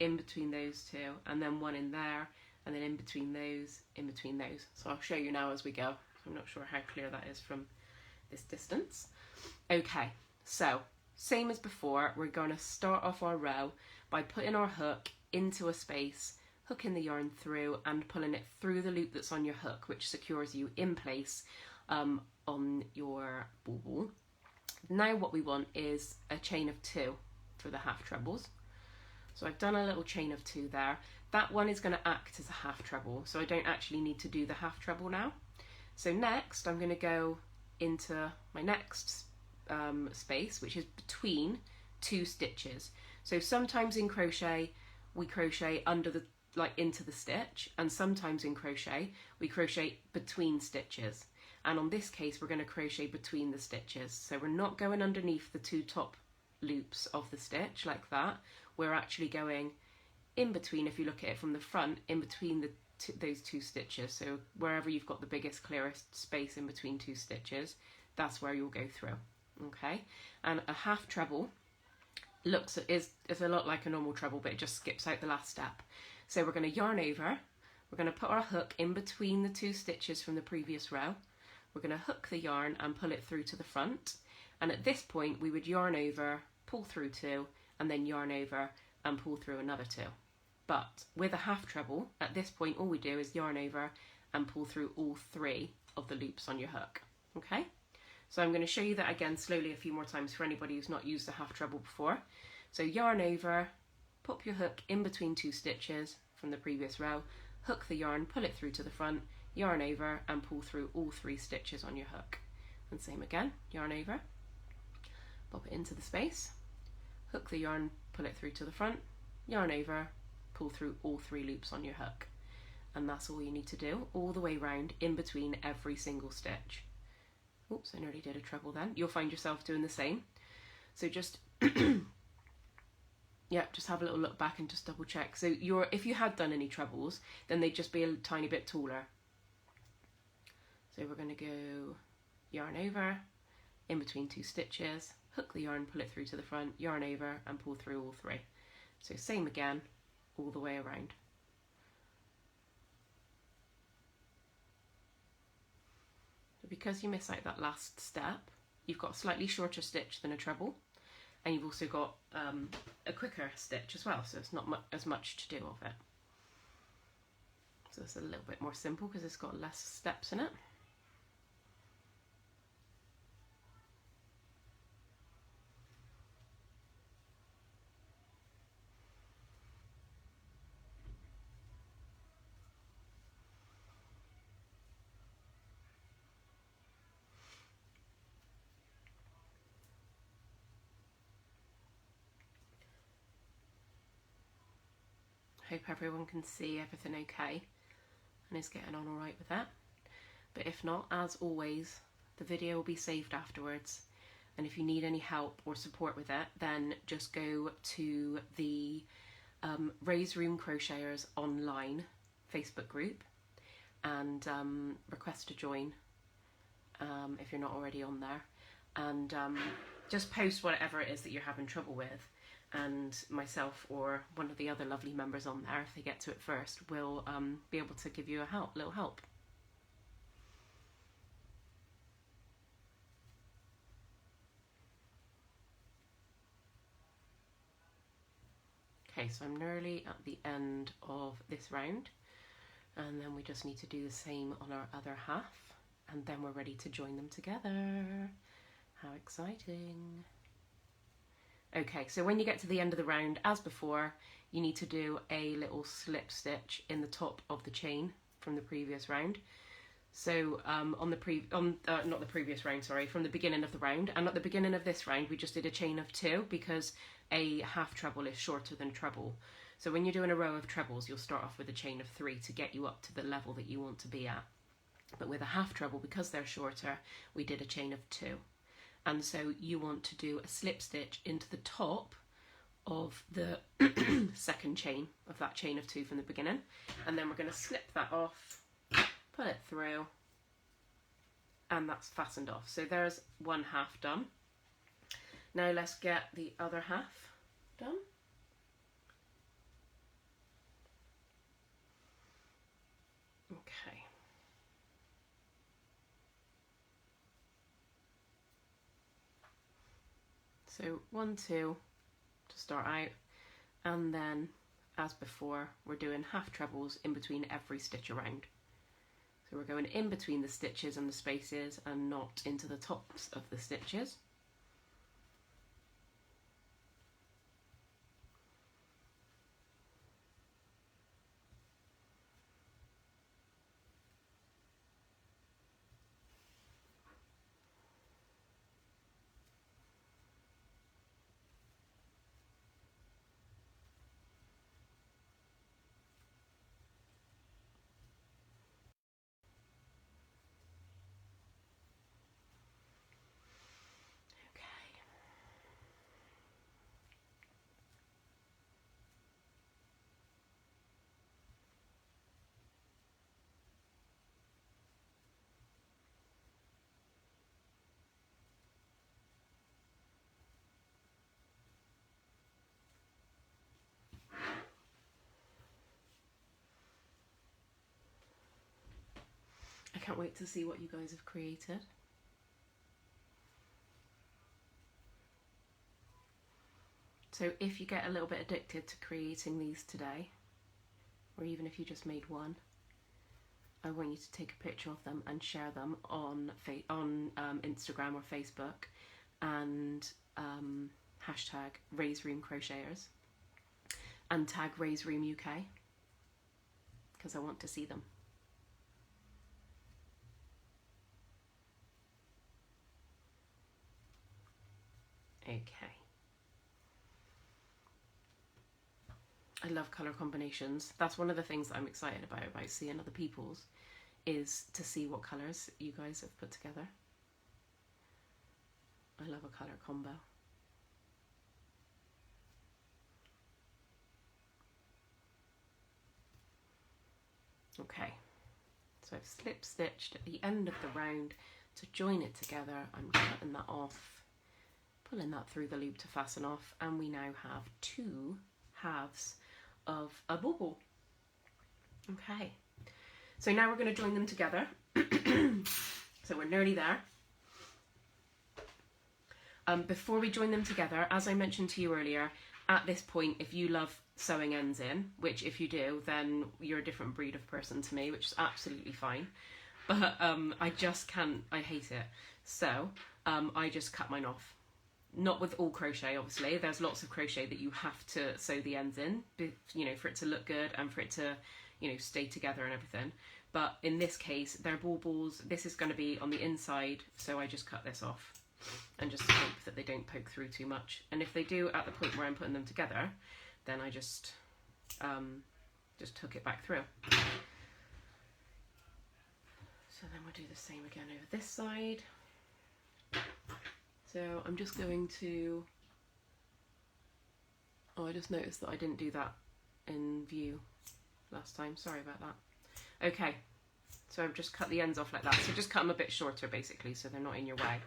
in between those two, and then one in there, and then in between those, in between those. So I'll show you now as we go. I'm not sure how clear that is from this distance. Okay, so same as before, we're going to start off our row by putting our hook into a space, hooking the yarn through and pulling it through the loop that's on your hook, which secures you in place on your bauble. Now what we want is a chain of 2 for the half trebles. So I've done a little chain of 2 there. That one is going to act as a half treble, so I don't actually need to do the half treble now. So next I'm going to go into my next space, which is between 2 stitches. So sometimes in crochet we crochet under the, like, into the stitch, and sometimes in crochet we crochet between stitches. And on this case we're going to crochet between the stitches. So we're not going underneath the 2 top loops of the stitch like that. We're actually going in between, if you look at it from the front, in between those 2 stitches. So wherever you've got the biggest, clearest space in between 2 stitches, that's where you'll go through. Okay, and a half treble is a lot like a normal treble, but it just skips out the last step. So we're going to yarn over, we're going to put our hook in between the 2 stitches from the previous row, we're going to hook the yarn and pull it through to the front, and at this point we would yarn over, pull through 2, and then yarn over and pull through another 2. But with a half treble, at this point all we do is yarn over and pull through all 3 of the loops on your hook. Okay, so I'm going to show you that again slowly a few more times for anybody who's not used a half treble before. So yarn over, pop your hook in between 2 stitches from the previous row, hook the yarn, pull it through to the front, yarn over and pull through all 3 stitches on your hook. And same again, yarn over, pop it into the space, hook the yarn, pull it through to the front, yarn over, pull through all 3 loops on your hook. And that's all you need to do all the way round in between every single stitch. oops, I nearly did a treble then. You'll find yourself doing the same. So just, yeah, just have a little look back and just double check. So if you had done any trebles, then they'd just be a tiny bit taller. So we're going to go yarn over, in between 2 stitches, hook the yarn, pull it through to the front, yarn over and pull through all 3. So same again, all the way around. So because you miss out that last step, you've got a slightly shorter stitch than a treble, and you've also got a quicker stitch as well, so it's not as much to do of it. So it's a little bit more simple because it's got less steps in it. Hope everyone can see everything okay and is getting on all right with that. But if not, as always, the video will be saved afterwards, and if you need any help or support with it, then just go to the Raise Room Crocheters online Facebook group and request to join if you're not already on there, and just post whatever it is that you're having trouble with, and myself or one of the other lovely members on there, if they get to it first, will be able to give you a little help. Okay, so I'm nearly at the end of this round, and then we just need to do the same on our other half, and then we're ready to join them together. How exciting! Okay, so when you get to the end of the round, as before, you need to do a little slip stitch in the top of the chain from the previous round. So from the beginning of the round, and at the beginning of this round we just did a chain of 2 because a half treble is shorter than treble. So when you're doing a row of trebles, you'll start off with a chain of 3 to get you up to the level that you want to be at. But with a half treble, because they're shorter, we did a chain of 2. And so you want to do a slip stitch into the top of the second chain of that chain of 2 from the beginning, and then we're going to slip that off, pull it through, and that's fastened off. So there's one half done. Now let's get the other half done. Okay. So 1, 2 to start out, and then as before we're doing half trebles in between every stitch around. So we're going in between the stitches and the spaces and not into the tops of the stitches. I can't wait to see what you guys have created. So if you get a little bit addicted to creating these today, or even if you just made one, I want you to take a picture of them and share them on Instagram or Facebook, and hashtag Raise Room Crocheters, and tag Raise Room UK, because I want to see them. Okay. I love colour combinations. That's one of the things that I'm excited about seeing other people's, is to see what colours you guys have put together. love a colour combo. Okay, so I've slip stitched at the end of the round to join it together. I'm cutting that off, pulling that through the loop to fasten off, and we now have 2 halves of a bauble. Okay, so now we're going to join them together. So we're nearly there. Before we join them together, as I mentioned to you earlier, at this point, if you love sewing ends in, which if you do, then you're a different breed of person to me, which is absolutely fine. But I just can't, I hate it. So I just cut mine off. Not with all crochet, obviously. There's lots of crochet that you have to sew the ends in, you know, for it to look good and for it to, you know, stay together and everything. But in this case, they're baubles. This is going to be on the inside, so I just cut this off and just hope that they don't poke through too much. And if they do at the point where I'm putting them together, then I just hook it back through. So then we'll do the same again over this side. So I'm just going to, oh, I just noticed that I didn't do that in view last time, sorry about that. Okay, so I've just cut the ends off like that, so just cut them a bit shorter basically so they're not in your way.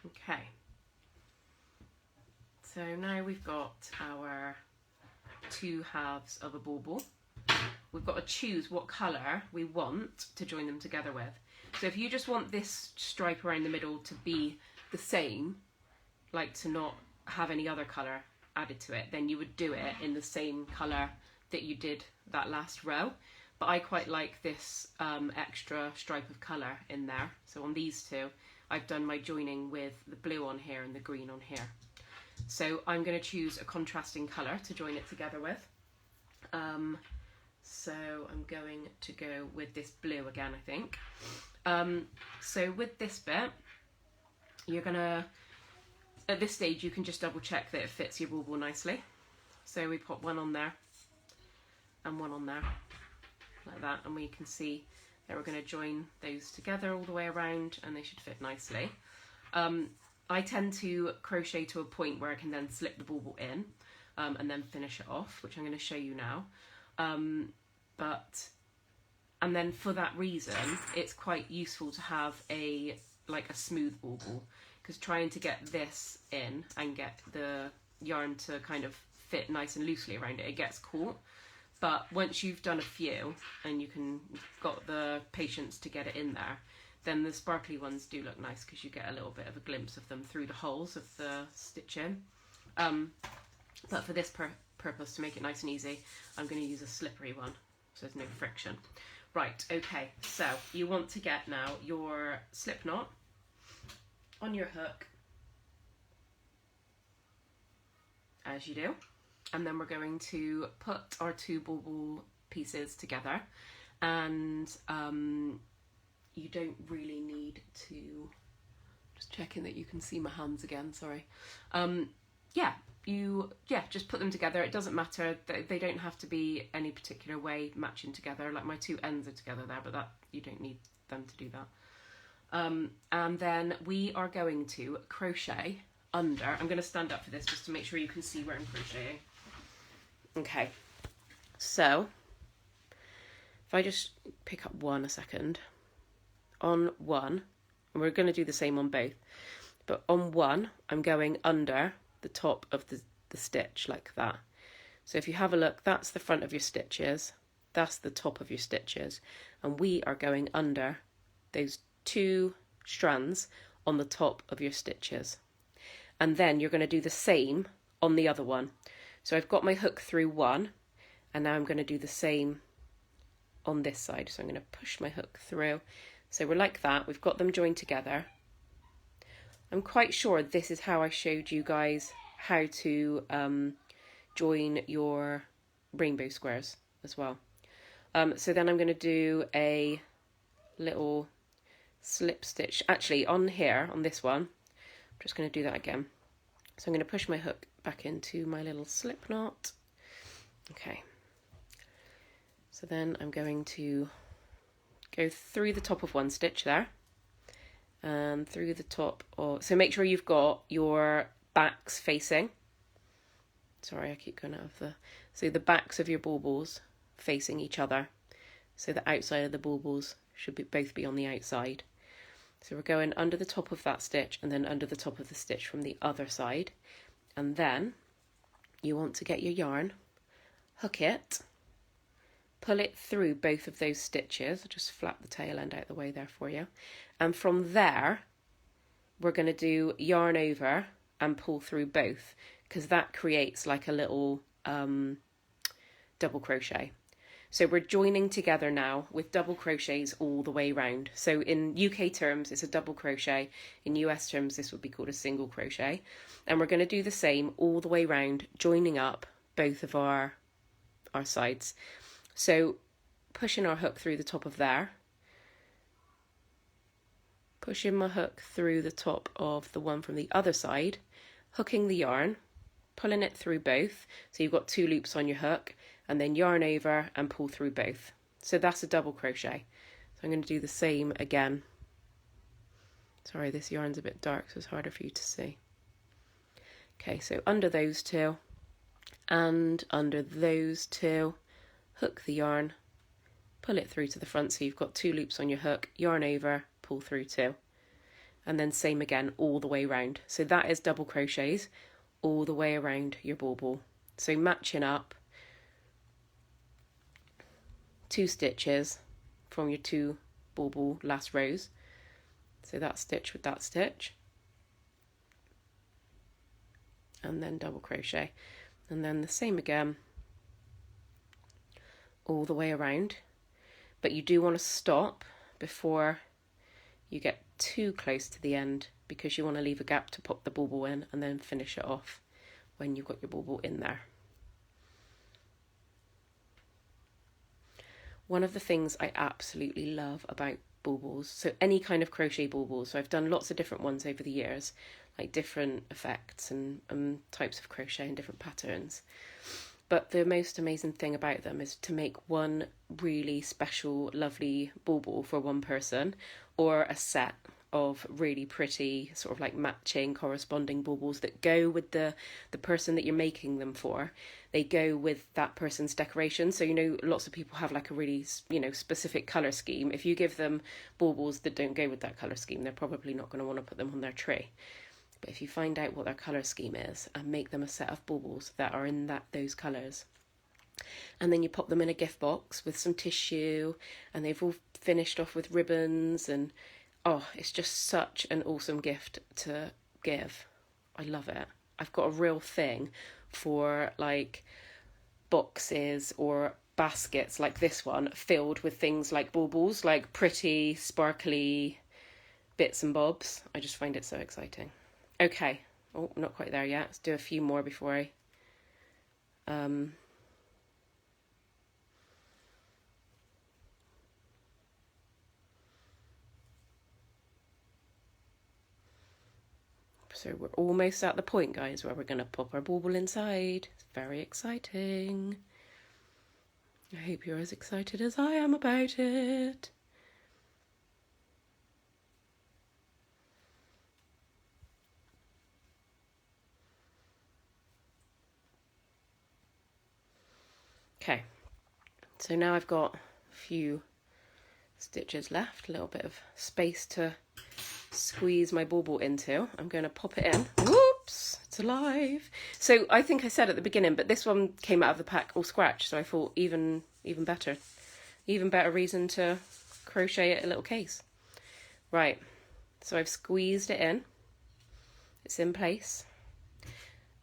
Okay, so now we've got our 2 halves of a bauble. We've got to choose what colour we want to join them together with. So if you just want this stripe around the middle to be the same, like to not have any other colour added to it, then you would do it in the same colour that you did that last row. But I quite like this extra stripe of colour in there. So on these 2, I've done my joining with the blue on here and the green on here. So I'm going to choose a contrasting colour to join it together with. So I'm going to go with this blue again, I think. So with this bit, you're going to, at this stage, you can just double check that it fits your bauble nicely. So we put one on there and one on there, like that, and we can see that we're going to join those together all the way around and they should fit nicely. I tend to crochet to a point where I can then slip the bauble in and then finish it off, which I'm going to show you now. And then for that reason, it's quite useful to have a smooth bauble, because trying to get this in and get the yarn to kind of fit nice and loosely around it, it gets caught. But once you've done a few and you've got the patience to get it in there, then the sparkly ones do look nice because you get a little bit of a glimpse of them through the holes of the stitch in. But for this purpose, to make it nice and easy, I'm going to use a slippery one so there's no friction. Right, okay, so you want to get now your slip knot on your hook, as you do, and then we're going to put our 2 bauble pieces together, and you don't really need to, just checking that you can see my hands again, sorry. Just put them together. It doesn't matter, they don't have to be any particular way matching together, like my 2 ends are together there, but that you don't need them to do that. And then we are going to crochet under, I'm going to stand up for this just to make sure you can see where I'm crocheting. Okay, so if I just pick up one a second, on one, and we're going to do the same on both, but on one I'm going under the top of the stitch like that. So if you have a look, that's the front of your stitches, that's the top of your stitches, and we are going under those 2 strands on the top of your stitches. And then you're going to do the same on the other one. So I've got my hook through one, and now I'm going to do the same on this side. So I'm going to push my hook through. So we're like that, we've got them joined together. I'm quite sure this is how I showed you guys how to join your rainbow squares as well. So then I'm going to do a little slip stitch. Actually, on here, on this one, I'm just going to do that again. So I'm going to push my hook back into my little slip knot. Okay. So then I'm going to go through the top of one stitch there, and through the top of, so make sure you've got your backs facing, sorry I keep going out of the, so the backs of your baubles facing each other, so the outside of the baubles should both be on the outside. So we're going under the top of that stitch and then under the top of the stitch from the other side, and then you want to get your yarn, hook it, pull it through both of those stitches. I'll just flap the tail end out the way there for you, and from there we're going to do yarn over and pull through both, because that creates like a little double crochet. So we're joining together now with double crochets all the way round. So in UK terms, it's a double crochet. In US terms, this would be called a single crochet. And we're going to do the same all the way round, joining up both of our sides. So pushing our hook through the top of there, pushing my hook through the top of the one from the other side, hooking the yarn, pulling it through both. So you've got 2 loops on your hook, and then yarn over and pull through both. So that's a double crochet. So I'm going to do the same again. Sorry, this yarn's a bit dark, so it's harder for you to see. Okay, so under those 2 and under those 2, hook the yarn, pull it through to the front, so you've got 2 loops on your hook, yarn over, pull through 2. And then same again all the way around. So that is double crochets all the way around your bauble. So matching up 2 stitches from your 2 bauble last rows. So that stitch with that stitch, and then double crochet, and then the same again all the way around. But you do want to stop before you get too close to the end, because you want to leave a gap to pop the bauble in and then finish it off when you've got your bauble in there. One of the things I absolutely love about baubles, so any kind of crochet baubles, so I've done lots of different ones over the years, like different effects and types of crochet and different patterns, but the most amazing thing about them is to make one really special, lovely bauble for one person, or a set of really pretty sort of like matching corresponding baubles that go with the person that you're making them for. They go with that person's decoration. So, you know, lots of people have like a really, you know, specific colour scheme. If you give them baubles that don't go with that colour scheme, they're probably not going to want to put them on their tree. But if you find out what their colour scheme is and make them a set of baubles that are in those colours, and then you pop them in a gift box with some tissue, and they've all finished off with ribbons, and oh, it's just such an awesome gift to give. I love it. I've got a real thing for like boxes or baskets like this one filled with things like baubles, like pretty sparkly bits and bobs. I just find it so exciting. Okay, oh, not quite there yet. Let's do a few more before I so we're almost at the point, guys, where we're going to pop our bauble inside. It's very exciting. I hope you're as excited as I am about it. Okay, so now I've got a few stitches left, a little bit of space to squeeze my bauble into. I'm going to pop it in. Whoops, it's alive. So I think I said at the beginning, but this one came out of the pack all scratched, so I thought even better reason to crochet it a little case. Right, so I've squeezed it in. It's in place.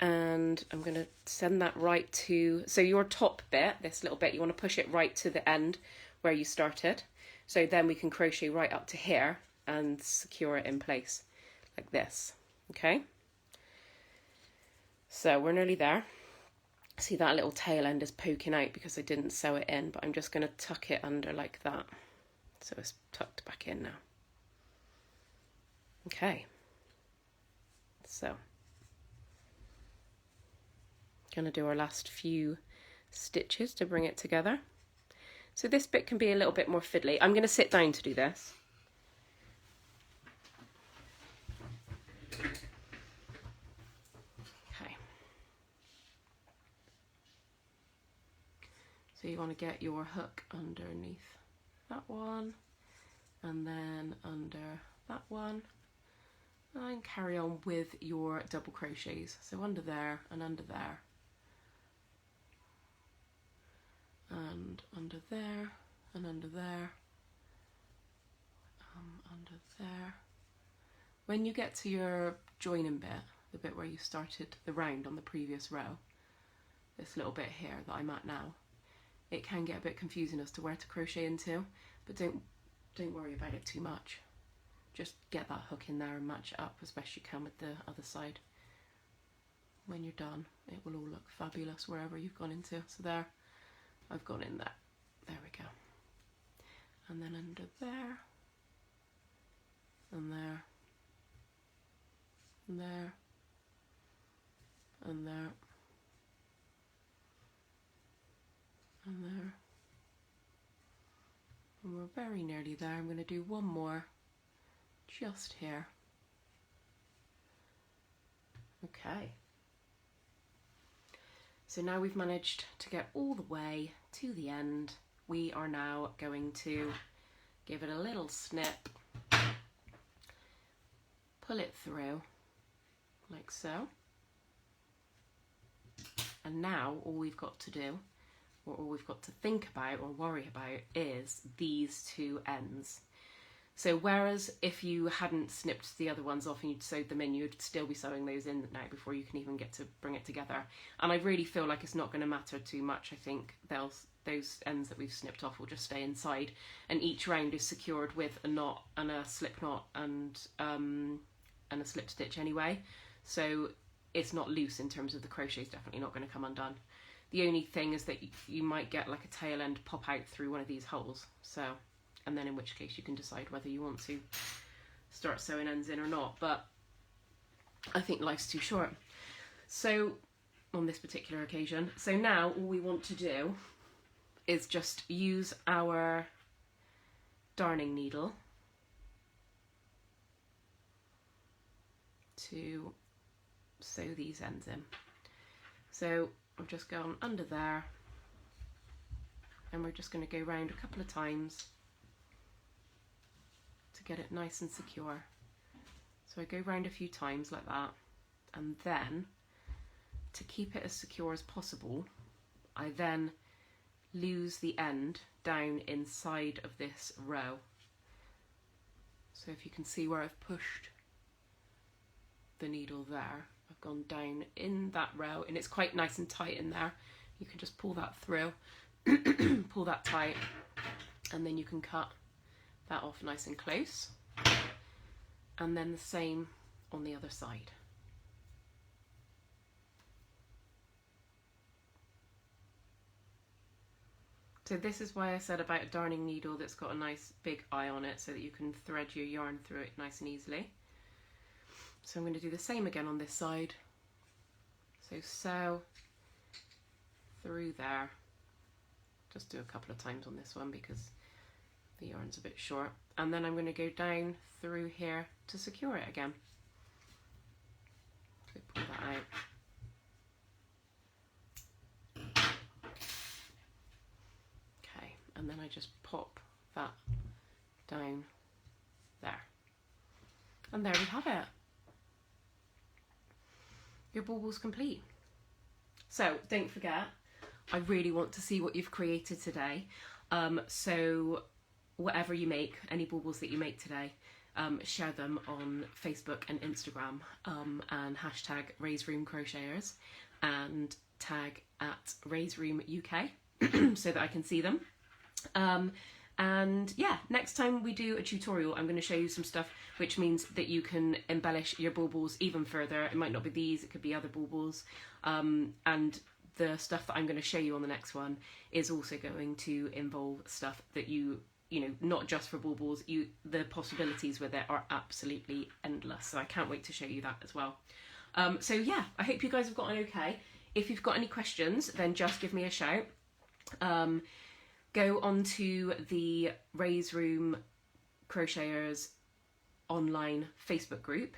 And I'm going to send that right to, so your top bit, this little bit, you want to push it right to the end where you started. So then we can crochet right up to here and secure it in place like this. Okay, so we're nearly there. See, that little tail end is poking out because I didn't sew it in, but I'm just going to tuck it under like that, so it's tucked back in now. Okay, so going to do our last few stitches to bring it together. So this bit can be a little bit more fiddly. I'm going to sit down to do this. Okay. So you want to get your hook underneath that one, and then under that one, and carry on with your double crochets. So under there and under there, and under there and under there, under there. When you get to your joining bit, the bit where you started the round on the previous row, this little bit here that I'm at now, it can get a bit confusing as to where to crochet into, but don't worry about it too much. Just get that hook in there and match it up as best you can with the other side. When you're done, it will all look fabulous wherever you've gone into. So there, I've gone in there. There we go. And then under there, and there, and there, and there, and there. And we're very nearly there. I'm going to do one more just here. Okay. So now we've managed to get all the way to the end. We are now going to give it a little snip, pull it through like so. And now all we've got to do, or all we've got to think about or worry about, is these two ends. So whereas if you hadn't snipped the other ones off and you'd sewed them in, you'd still be sewing those in now before you can even get to bring it together. And I really feel like it's not going to matter too much. I think those ends that we've snipped off will just stay inside, and each round is secured with a knot and a slip knot and a slip stitch anyway. So it's not loose in terms of the crochet is definitely not going to come undone. The only thing is that you might get like a tail end pop out through one of these holes. So, and then in which case you can decide whether you want to start sewing ends in or not. But I think life's too short. So on this particular occasion. So now all we want to do is just use our darning needle to sew these ends in. So I've just gone under there, and we're just going to go round a couple of times to get it nice and secure. So I go round a few times like that, and then to keep it as secure as possible, I then lose the end down inside of this row. So if you can see where I've pushed the needle there, I've gone down in that row, and it's quite nice and tight in there. You can just pull that through, pull that tight, and then you can cut that off nice and close. And then the same on the other side. So this is why I said about a darning needle that's got a nice big eye on it, so that you can thread your yarn through it nice and easily. So I'm going to do the same again on this side. So sew through there. Just do a couple of times on this one because the yarn's a bit short. And then I'm going to go down through here to secure it again. So pull that out. Okay, and then I just pop that down there. And there we have it. Your baubles complete. So don't forget, I really want to see what you've created today. So whatever you make, any baubles that you make today, share them on Facebook and Instagram, and hashtag Ray's Room Crocheters and tag at Ray's Room UK so that I can see them. And yeah, next time we do a tutorial, I'm going to show you some stuff which means that you can embellish your baubles even further. It might not be these, it could be other baubles. And the stuff that I'm going to show you on the next one is also going to involve stuff that you know, not just for baubles, the possibilities with it are absolutely endless. So I can't wait to show you that as well. So yeah, I hope you guys have gotten okay. If you've got any questions, then just give me a shout. go onto the Raise Room Crocheters online Facebook group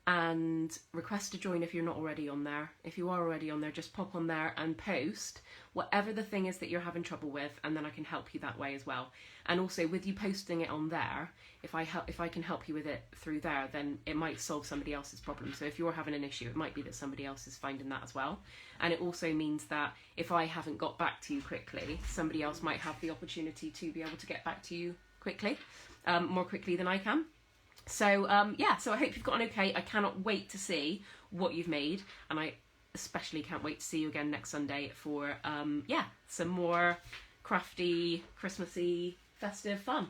and request to join if you're not already on there. If you are already on there, just pop on there and post whatever the thing is that you're having trouble with, and then I can help you that way as well. And also with you posting it on there, if I can help you with it through there, then it might solve somebody else's problem. So if you're having an issue, it might be that somebody else is finding that as well. And it also means that if I haven't got back to you quickly, somebody else might have the opportunity to be able to get back to you quickly, more quickly than I can. So yeah, so I hope you've gotten okay. I cannot wait to see what you've made, and I especially can't wait to see you again next Sunday for yeah, some more crafty, Christmassy, festive fun.